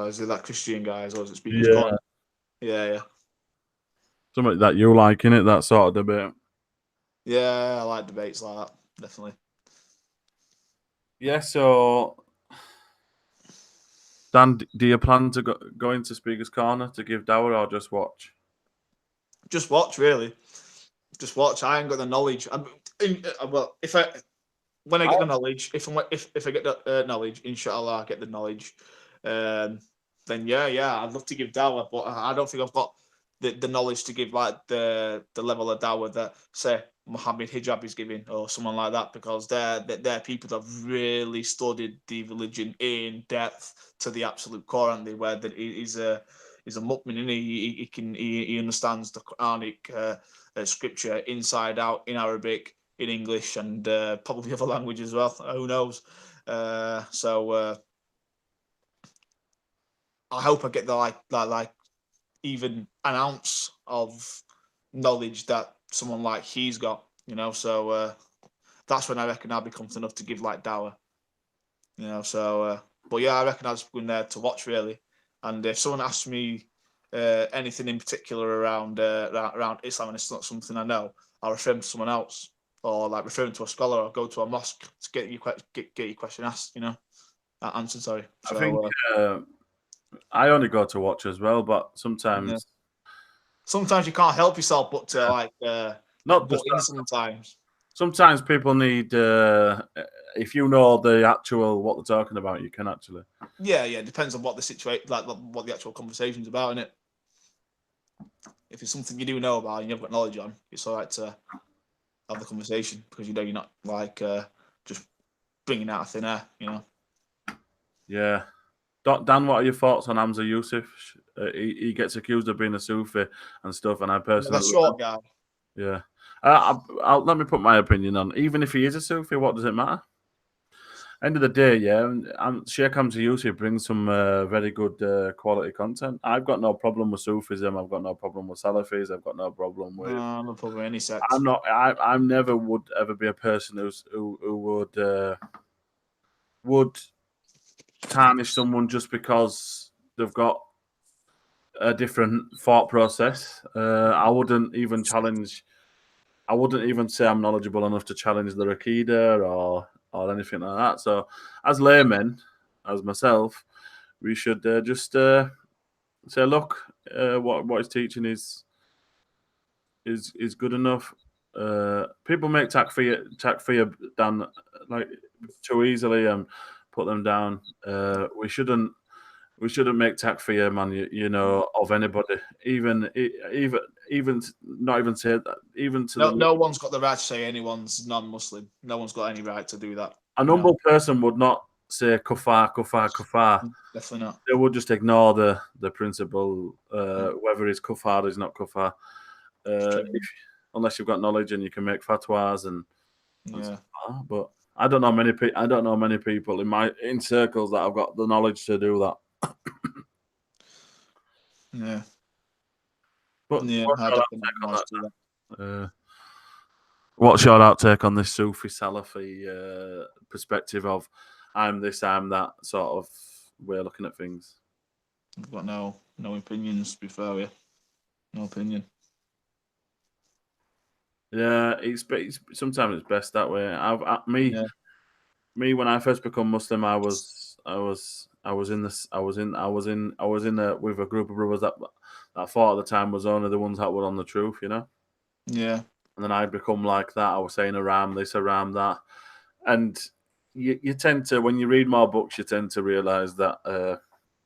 is it that Christian guys, or is it Speaker's Yeah, Corner? Yeah, yeah, something that you like in it, that sort of debate. yeah. I like debates like that. Definitely. Yeah. So, Dan, do you plan to go into Speaker's Corner to give dawah or just watch? Just watch, really. Just watch. I ain't got the knowledge. Well, when I get the knowledge, if I get the knowledge, inshallah, I get the knowledge. Then yeah, I'd love to give dawah, but I don't think I've got the knowledge to give like the level of dawah that say Muhammad Hijab is giving or someone like that, because they're people that have really studied the religion in depth to the absolute core, and they where that he's a mu'min, and he understands the Quranic scripture inside out in Arabic, in English, and probably other languages as well. Who knows? So I hope I get the like even an ounce of knowledge that someone like he's got. So that's when I reckon I'll be confident enough to give like dawah. So But yeah, I reckon I'll just go in there to watch really. And if someone asks me anything in particular around Islam and it's not something I know, I'll refer them to someone else, or like refer them to a scholar, or go to a mosque to get your question asked. Answered. Sorry. I think I only go to watch as well, but sometimes you can't help yourself but to not butt just in that. sometimes. Sometimes people need if you know the actual what they're talking about, you can actually. Yeah, it depends on what the situation, like what the actual conversation's about, innit? If it's something you do know about and you've got knowledge on, it's all right to have the conversation because you know you're not like just bringing out a thin air, Yeah. Dan, what are your thoughts on Hamza Yusuf? He gets accused of being a Sufi and stuff, and I personally... The short guy. Yeah. Let me put my opinion on. Even if he is a Sufi, what does it matter? End of the day, yeah, Sheikh Hamza Yusuf brings some very good quality content. I've got no problem with Sufism. I've got no problem with Salafis. I've got no problem with... no problem with any sect. I'm not... I never would ever be a person who would tarnish someone just because they've got a different thought process. I wouldn't even challenge... I wouldn't even say I'm knowledgeable enough to challenge the Akida or anything like that. So, as laymen, as myself, we should just say, look, what he's teaching is good enough. People make takfir down like too easily and put them down. We shouldn't make takfir, man. Of anybody, even not even say that. Even to no one's got the right to say anyone's non-Muslim. No one's got any right to do that. An humble person would not say kufar, kufar, kufar. Definitely not. They would just ignore the principle, whether it's kufar or it's not kufar. Unless you've got knowledge and you can make fatwas and stuff like that. But I don't know many people in circles that have got the knowledge to do that. Yeah. But yeah, what's your outtake on this Sufi Salafi perspective of I'm this, I'm that sort of way of looking at things? I've got no opinions, to be fair with you. No opinion. Yeah, sometimes it's best that way. Me when I first become Muslim, I was in with a group of brothers that thought at the time was only the ones that were on the truth, Yeah. And then I'd become like that. I was saying around this, around that, and you tend to, when you read more books, you tend to realize that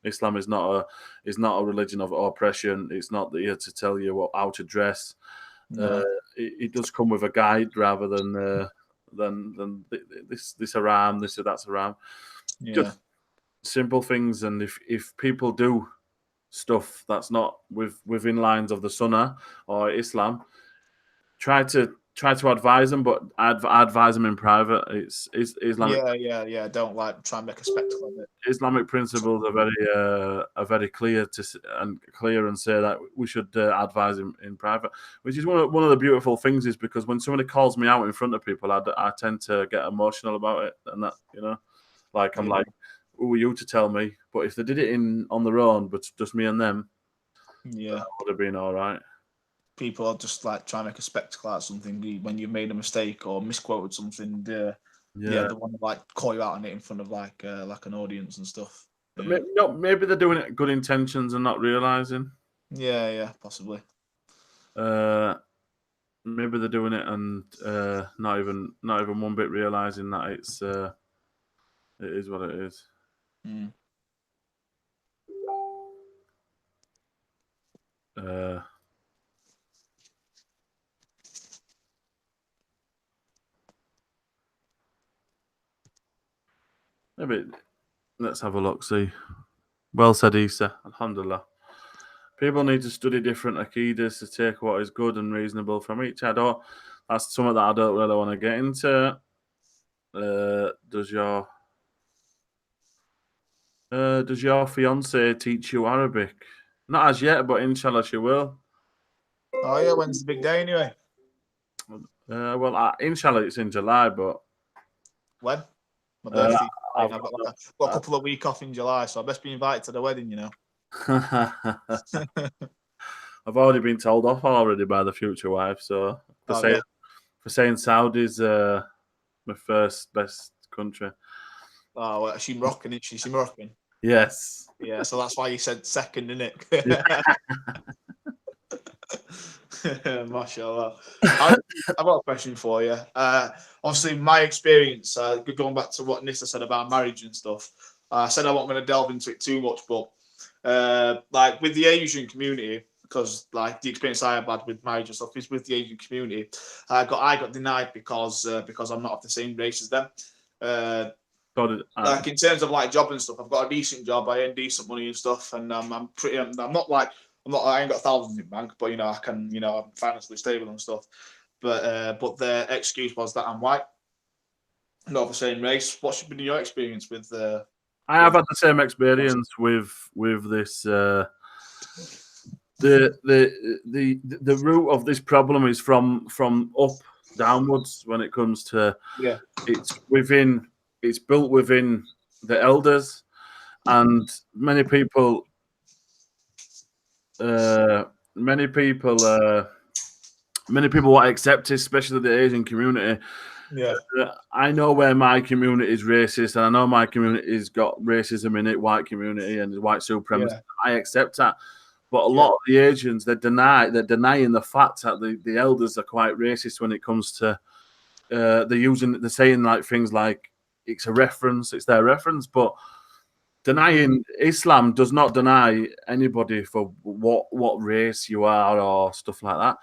Islam is not a religion of oppression. It's not here to tell you how to dress. No. It does come with a guide rather than this haram, this or that's haram. Yeah. Just simple things. And if people do stuff that's not within lines of the Sunnah or Islam, try to advise them, but advise them in private. It's Islamic. Yeah. Don't try and make a spectacle of it. Islamic principles are very clear and say that we should advise in private, which is one of the beautiful things. Is because when somebody calls me out in front of people, I tend to get emotional about it, and that I'm like, who are you to tell me? But if they did it on their own, but just me and them, that would have been all right. People are just trying to make a spectacle out of something when you've made a mistake or misquoted something. They want to call you out on it in front of an audience and stuff. Yeah. Maybe they're doing it with good intentions and not realizing. Yeah, possibly. Maybe they're doing it and not even one bit realizing that it is what it is. Maybe let's have a look. See, well said, Isa. Alhamdulillah. People need to study different akidas to take what is good and reasonable from each. That's something that I don't really want to get into. Does your fiance teach you Arabic? Not as yet, but inshallah she will. Oh yeah, when's the big day anyway? Inshallah it's in July, but when My birthday. I've I've got a couple of weeks off in July, so I best be invited to the wedding, you know. I've already been told off already by the future wife, so for saying Saudi's my first best country. Oh, well, is she Moroccan? Is she Moroccan? Yes. Yeah, so that's why you said second, innit? Mashallah. I've got a question for you. Obviously, my experience, going back to what Nissa said about marriage and stuff, I said I wasn't going to delve into it too much, but like with the Asian community, because like the experience I have had with marriage and stuff is with the Asian community, I got denied because I'm not of the same race as them. Like in terms of like job and stuff, I've got a decent job, I earn decent money and stuff, and I ain't got thousands in bank, but I can, I'm financially stable and stuff. But the excuse was that I'm white, not of the same race. What's been your experience with? I have had the same experience with this. The root of this problem is from up downwards when it comes to it's built within the elders, and many people want to accept it, especially the Asian community. Yeah, I know where my community is racist, and I know my community's got racism in it, white community and white supremacy. Yeah. I accept that, but a lot of the Asians they're denying the fact that the elders are quite racist when it comes to they're saying like things like it's their reference, but denying Islam does not deny anybody for what race you are or stuff like that.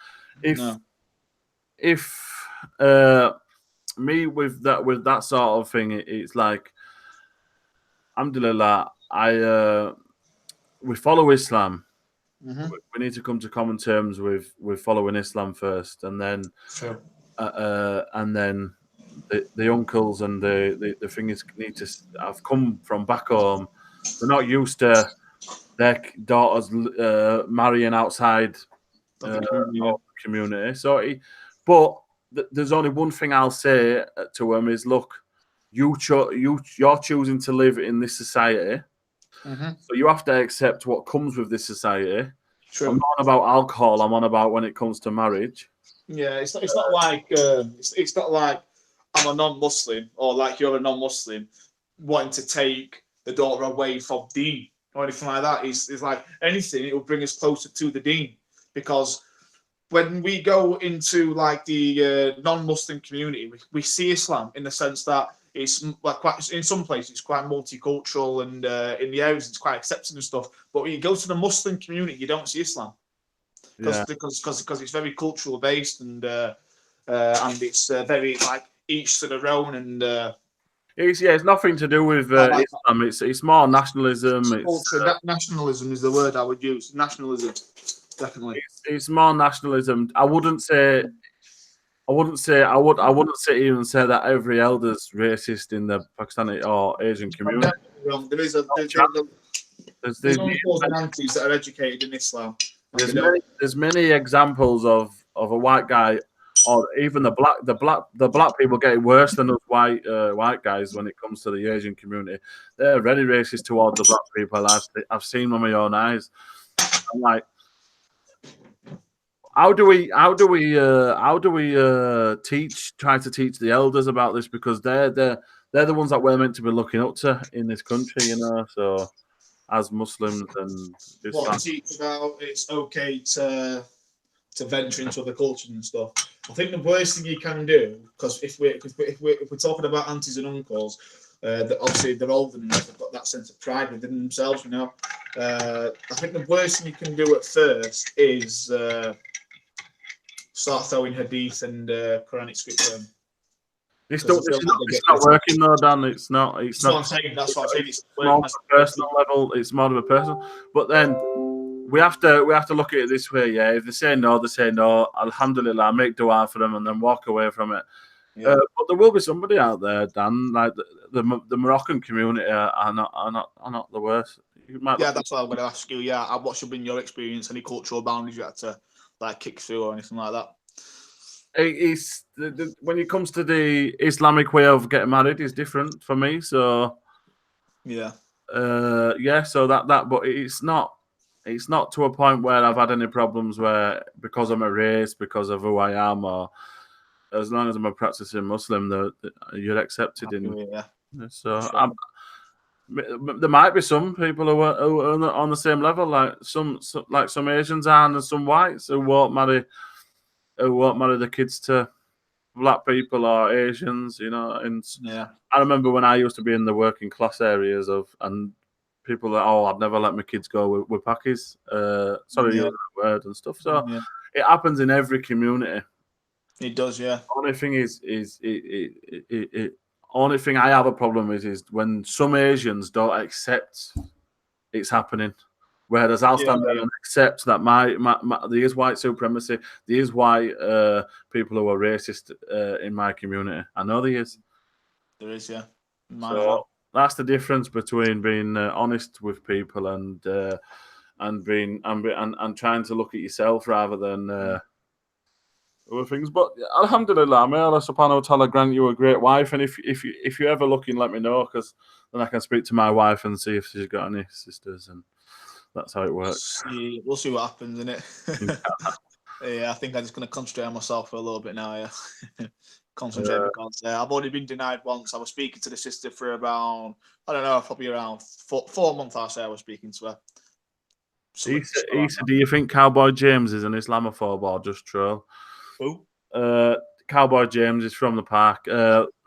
If me with that sort of thing, it's like, alhamdulillah, we follow Islam. Mm-hmm. We need to come to common terms with following Islam first, and then the uncles and the things need to have come from back home. They're not used to their daughters marrying outside the community. So, but there's only one thing I'll say to them is, look, you're choosing to live in this society, so you have to accept what comes with this society. True. I'm not about alcohol. I'm on about when it comes to marriage. Yeah, it's not like it's not like I'm a non-Muslim or like you're a non-Muslim wanting to take the daughter away from Deen or anything like that. It's like anything, it will bring us closer to the Deen, because when we go into like the non-Muslim community, we see Islam in the sense that it's like quite, in some places it's quite multicultural, and in the areas it's quite accepting and stuff. But when you go to the Muslim community, you don't see Islam because it's very cultural based, and it's very like each to their own, and it's nothing to do with Islam. It's more nationalism. Nationalism is the word I would use. Nationalism. Definitely, it's more nationalism. I wouldn't say even say that every elder's racist in the Pakistani or Asian community. There's uncles and aunties that are educated in Islam. There's many examples of a white guy, or even the black people getting worse than us white guys when it comes to the Asian community. They're very racist towards the black people. I've seen with my own eyes. I'm like, how do we try to teach the elders about this, because they're the ones that we're meant to be looking up to in this country, so as Muslims and what teach about it's okay to venture into other cultures and stuff. I think the worst thing you can do, because if we're talking about aunties and uncles, that obviously they're older than us, they've got that sense of pride within themselves, I think the worst thing you can do at first is start throwing hadith and Quranic scripture. It's not working though, Dan. It's not. That's what I'm saying. It's more of a personal level. It's more of a personal. But then we have to look at it this way. Yeah, if they say no, they say no. Alhamdulillah, make dua for them and then walk away from it. Yeah. But there will be somebody out there, Dan. Like the Moroccan community are not the worst. That's what I'm going to ask you. Yeah, what should have been your experience? Any cultural boundaries you had to like kick through or anything like that? It's when it comes to the Islamic way of getting married is different for me. So Yeah. yeah, so but it's not to a point where I've had any problems where because I'm a race, because of who I am, or as long as I'm a practicing Muslim, you're accepted in. Yeah. So Sure. there might be some people who are on the same level, like some Asians are, and some whites who won't marry the kids to black people or Asians, And Yeah. I remember when I used to be in the working class areas and people that, I'd never let my kids go with Pakis. Sorry, Yeah. use that word and stuff. So Yeah. it happens in every community. It does, yeah. Only thing only thing I have a problem with is when some Asians don't accept it's happening. Whereas I'll stand there and accept that there is white supremacy, there is white people who are racist in my community. I know there is. There is, yeah. Mine as So well. that's the difference between being honest with people and being and trying to look at yourself rather than other things. But alhamdulillah, may Allah subhanahu wa ta'ala grant you a great wife. And if you're ever looking, let me know, because then I can speak to my wife and see if she's got any sisters, and that's how it works. We'll see what happens, innit? Yeah, I think I'm just going to concentrate on myself for a little bit now, yeah. Concentrate because I've already been denied once. I was speaking to the sister for about, I don't know, probably around 4 months, I say I was speaking to her. Issa, do you think Cowboy James is an Islamophobe or just troll? Who? Cowboy James is from the park.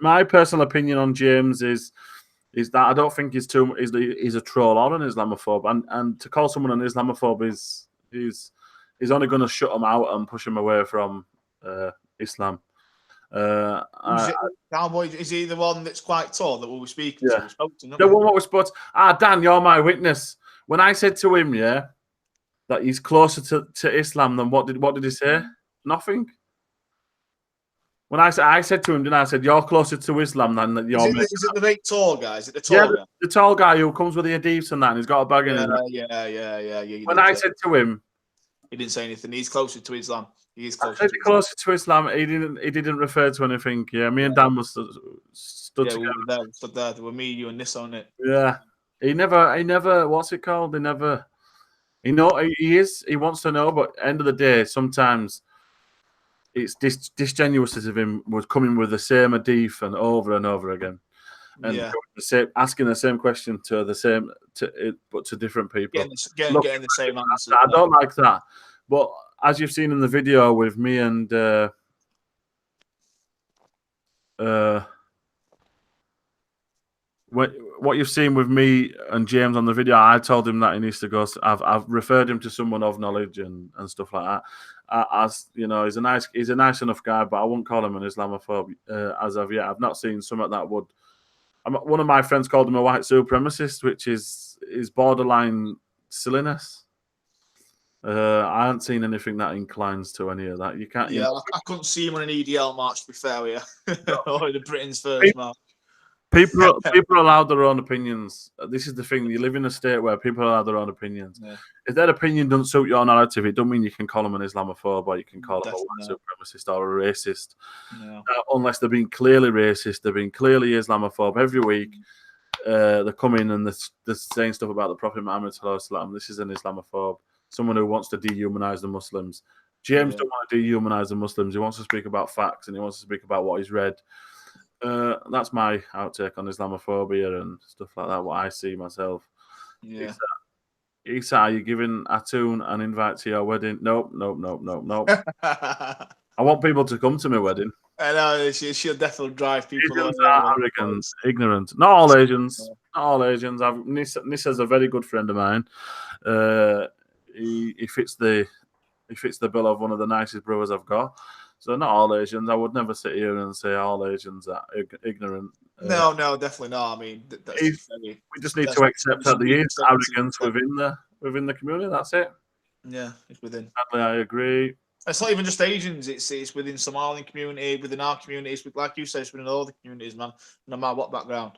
My personal opinion on James is that I don't think he's a troll or an Islamophobe, and to call someone an Islamophobe is only going to shut him out and push him away from Islam. Cowboy, is he the one that's quite tall that we were speaking to? We spoke to him, the one what was supposed. Dan, you're my witness. When I said to him, that he's closer to Islam than what did he say? Nothing. When I said to him, didn't I? said you're closer to Islam than that you're. Is it the very tall guy? Is it the tall guy? The tall guy who comes with the hadiths and that, and he's got a bag in his. Yeah. When I said to him, he didn't say anything. He's closer to Islam. He is closer to Islam. He didn't refer to anything. Yeah, me and Dan was stood together. We stood there. There were me, you, and this on it. Yeah, he never. What's it called? He never. He wants to know, but at the end of the day, sometimes it's disingenuous of him was coming with the same hadith and over again, and asking the same question but to different people. Getting the same answer. I don't like that. But as you've seen in the video with me and what you've seen with me and James on the video, I told him that he needs to go. I've referred him to someone of knowledge and stuff like that. As you know, he's a nice enough guy, but I wouldn't call him an Islamophobe as of yet. I've not seen something that would. One of my friends called him a white supremacist, which is borderline silliness. I haven't seen anything that inclines to any of that. You can't. Yeah, I couldn't see him on an EDL march, to be fair with you. Or the Britain's first march. People are allowed their own opinions. This is the thing. You live in a state where people are allowed their own opinions. Yeah. If their opinion doesn't suit your narrative, it doesn't mean you can call them an Islamophobe or you can call them a white supremacist or a racist. No. Unless they're being clearly racist, they're being clearly Islamophobe. Every week, they come in and they're saying stuff about the Prophet Muhammad sallallahu alaihi wasallam. This is an Islamophobe. Someone who wants to dehumanize the Muslims. James don't want to dehumanize the Muslims. He wants to speak about facts and he wants to speak about what he's read. That's my outtake on Islamophobia and stuff like that. What I see myself. Yeah. Isa, are you giving Atun an invite to your wedding? Nope. I want people to come to my wedding. I know she'll definitely drive people. Asians are arrogant, ignorant. Not all Asians. Not all Asians. Nissa's a very good friend of mine. He fits the bill of one of the nicest brothers I've got. So not all Asians. I would never sit here and say all Asians are ignorant. No, definitely not. I mean, we just need to accept that there is arrogance within the community. That's it. Yeah, it's within. Sadly, I agree. It's not even just Asians. It's within Somalian community, within our communities. Like you say, it's within all the communities, man. No matter what background,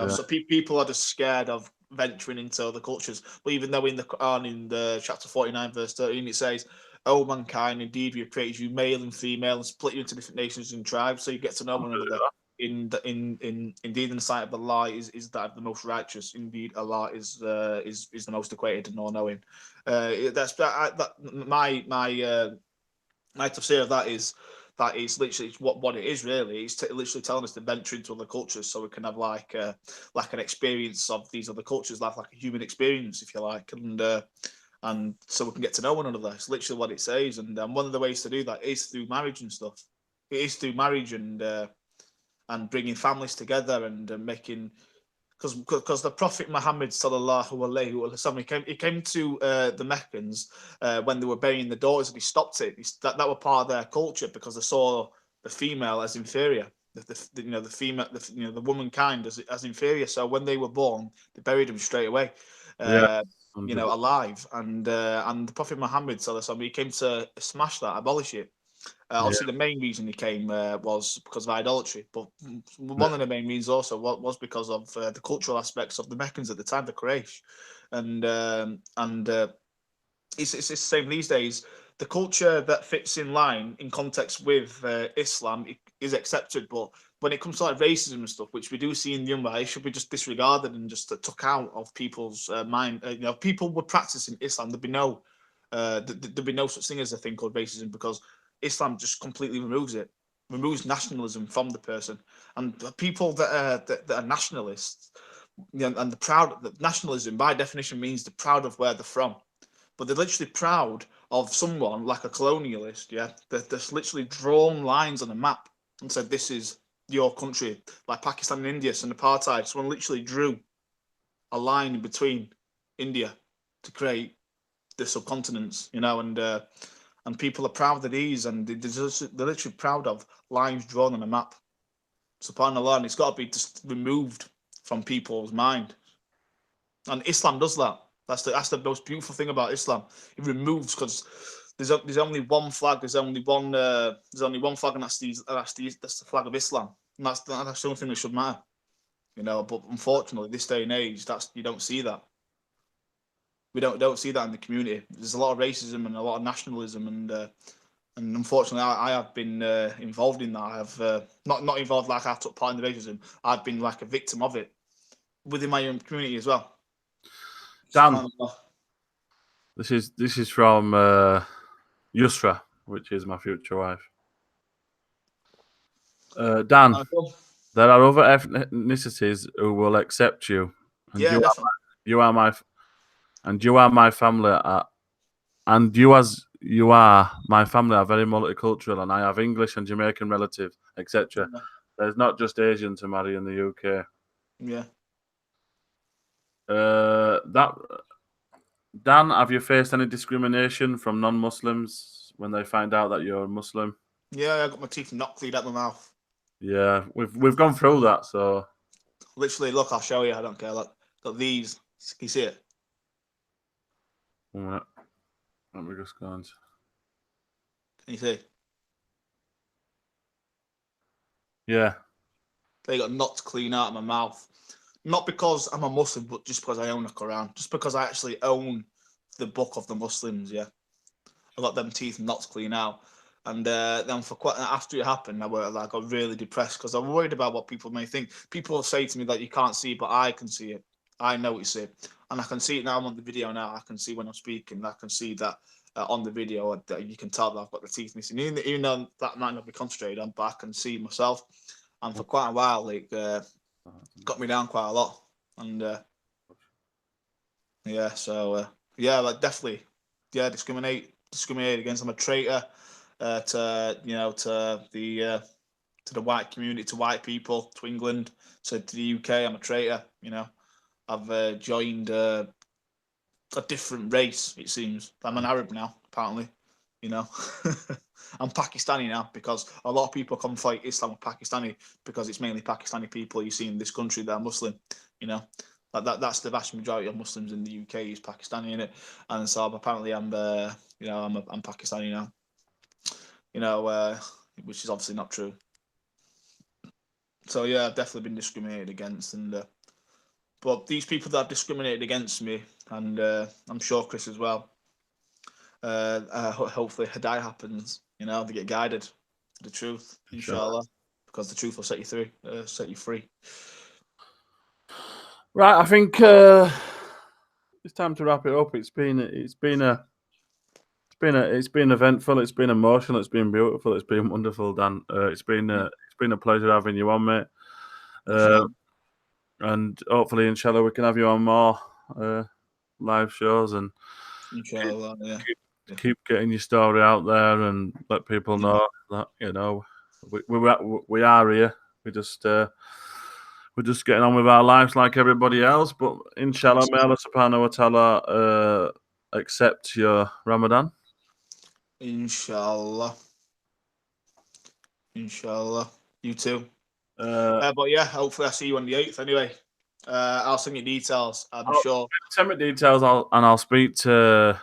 So people are just scared of venturing into other cultures. But even though in the Quran, in the chapter 49, verse 13, it says, "Oh, mankind, indeed we have created you male and female and split you into different nations and tribes, so you get to know one another. Indeed, in the sight of Allah is that the most righteous. Indeed, Allah is the most acquainted and all knowing." My tafsir of that is literally what it is really. It's literally telling us to venture into other cultures so we can have like an experience of these other cultures, like a human experience, if you like, and so we can get to know one another. It's literally what it says, and one of the ways to do that is through marriage and stuff. It is through marriage and bringing families together and making, because the Prophet Muhammad sallallahu alaihi wasallam, he came to the Meccans when they were burying the daughters, and he stopped it. That were part of their culture because they saw the female as inferior. The female, the womankind as inferior. So when they were born, they buried them straight away, Yeah. alive. And the Prophet Muhammad sallallahu alaihi wasallam, he came to smash that, abolish it. Obviously, the main reason he came was because of idolatry, but one of the main reasons also was because of the cultural aspects of the Meccans at the time, the Quraysh, and it's the same these days. The culture that fits in line in context with Islam is accepted, but when it comes to like racism and stuff, which we do see in the Ummah, it should be just disregarded and just took out of people's mind. If people were practicing Islam, there'd be no such thing as a thing called racism, because Islam just completely removes nationalism from the person. And people that are nationalists, and that nationalism by definition means they're proud of where they're from, but they're literally proud of someone like a colonialist. Yeah, they're literally drawn lines on a map and said, "This is your country," like Pakistan and India and apartheid. Someone literally drew a line in between India to create the subcontinents, and people are proud of these, and they're literally proud of lines drawn on a map. SubhanAllah, and it's got to be just removed from people's mind. And Islam does that. That's the most beautiful thing about Islam. It removes, because there's only one flag. There's only one flag, and that's the flag of Islam. And that's the only thing that should matter. But unfortunately, this day and age, you don't see that. We don't see that in the community. There's a lot of racism and a lot of nationalism, and unfortunately, I have been involved in that. I have not involved like I took part in the racism. I've been like a victim of it within my own community as well. Dan, this is from Yusra, which is my future wife. Dan, there are other ethnicities who will accept you, and definitely. You are my family, and you are my family are very multicultural, and I have English and Jamaican relatives, etc. Yeah. There's not just Asian to marry in the UK. Yeah. Dan, have you faced any discrimination from non-Muslims when they find out that you're a Muslim? Yeah, I got my teeth knocked clean out my mouth. Yeah, we've gone through that, so literally, look, I'll show you. I don't care. Look, got these. Can you see it? 1 minute. Let me just go on. Can you see? Yeah. They got knocked clean out of my mouth. Not because I'm a Muslim, but just because I own a Quran. Just because I actually own the book of the Muslims. Yeah, I got them teeth knocked clean out. And then after it happened, I got really depressed because I'm worried about what people may think. People say to me that you can't see, but I can see it. I know it's it, and I can see it now. I'm on the video now. I can see when I'm speaking. I can see that on the video. You can tell that I've got the teeth missing. Even though that might not be concentrated on, but I can see myself. And for quite a while, it got me down quite a lot. And yeah, so definitely, discriminated against. I'm a traitor to the white community, to white people, to England, to the UK. I'm a traitor. I've joined a different race. It seems I'm an Arab now. Apparently, I'm Pakistani now, because a lot of people conflate Islam with Pakistani, because it's mainly Pakistani people you see in this country that are Muslim. That's the vast majority of Muslims in the UK is Pakistani, in it, and so apparently I'm Pakistani now. Which is obviously not true. So yeah, I've definitely been discriminated against, and but these people that have discriminated against me, and I'm sure Chris as well, hopefully Hidayah happens. You know, they get guided to the truth, inshallah, because the truth will set you free. Right, I think it's time to wrap it up. It's been eventful. It's been emotional. It's been beautiful. It's been wonderful, Dan. It's been a pleasure having you on, mate. And hopefully, inshallah, we can have you on more live shows and inshallah, keep getting your story out there and let people know that we are here. We're just getting on with our lives like everybody else. But inshallah, may Allah subhanahu wa ta'ala accept your Ramadan. Inshallah. You too. But yeah, hopefully I see you on the 8th anyway. I'll send you details. I'm sure. Send me details, I'll speak to.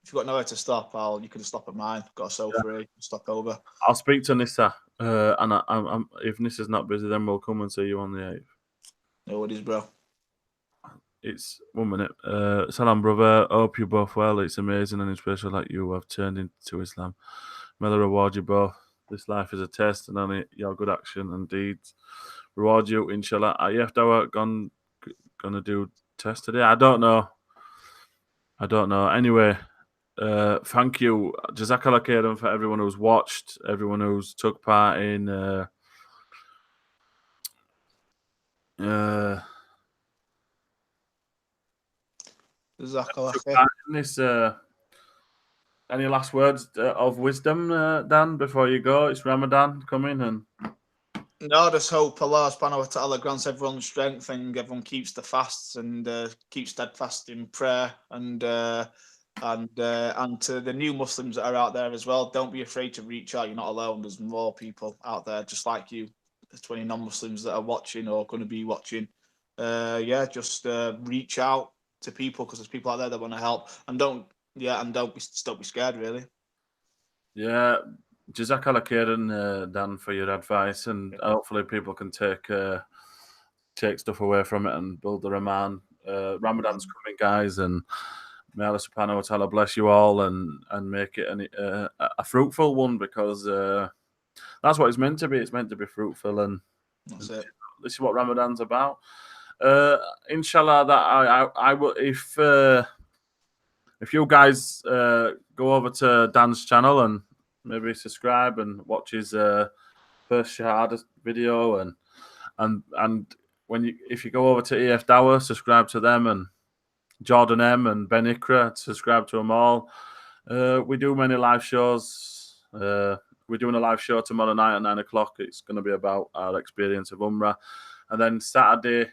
If you've got nowhere to stop, you can stop at mine. Got a sofa, stop over. I'll speak to Nissa, and if Nissa's not busy, then we'll come and see you on the 8th. No worries, bro. It's 1 minute. Salam, brother. Hope you're both well. It's amazing and inspirational that you have turned into Islam. May Allah reward you both. This life is a test, and only your good action and deeds reward you, inshallah. Are efdawah gonna do test today? I don't know. Anyway, thank you. Jazakallah khairan for everyone who's watched, everyone who's took part in this. Any last words of wisdom, Dan, before you go? It's Ramadan coming, and no, just hope Allah subhanahu wa ta'ala grants everyone strength and everyone keeps the fasts and keeps steadfast in prayer and to the new Muslims that are out there as well, don't be afraid to reach out. You're not alone. There's more people out there just like you. There's 20 non-Muslims that are watching or going to be watching. Just reach out to people because there's people out there that want to help, and don't be scared, really. Yeah, Jazakallah khairan, Dan, for your advice, and hopefully people can take stuff away from it and build the Ramadan's coming, guys, and may Allah subhanahu wa ta'ala bless you all and make it a fruitful one, because that's what it's meant to be. It's meant to be fruitful, and that's it. This is what Ramadan's about. Inshallah, that I will, if you guys go over to Dan's channel and maybe subscribe and watch his first Shahada video, and if you go over to efdawah, subscribe to them, and Jordan M and Ben Ikra, subscribe to them all. We do many live shows. We're doing a live show tomorrow night at 9 o'clock. It's going to be about our experience of Umrah, and then Saturday.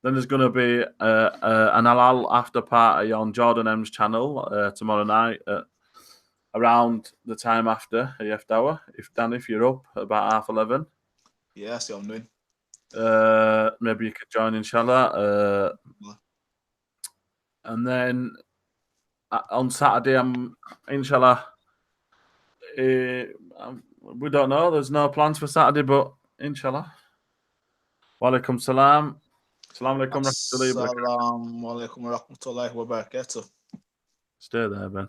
Then there's going to be an halal after party on Jordan M's channel tomorrow night at around the time after efdawah. If you're up about 11:30. Yeah, see what I'm doing. Maybe you could join, inshallah. And then on Saturday, I'm inshallah. We don't know. There's no plans for Saturday, but inshallah. Wa alaikum salam. Assalamu alaikum Assalamu alaikum wa rahmatullahi wa barakatuh. Stay there, Ben.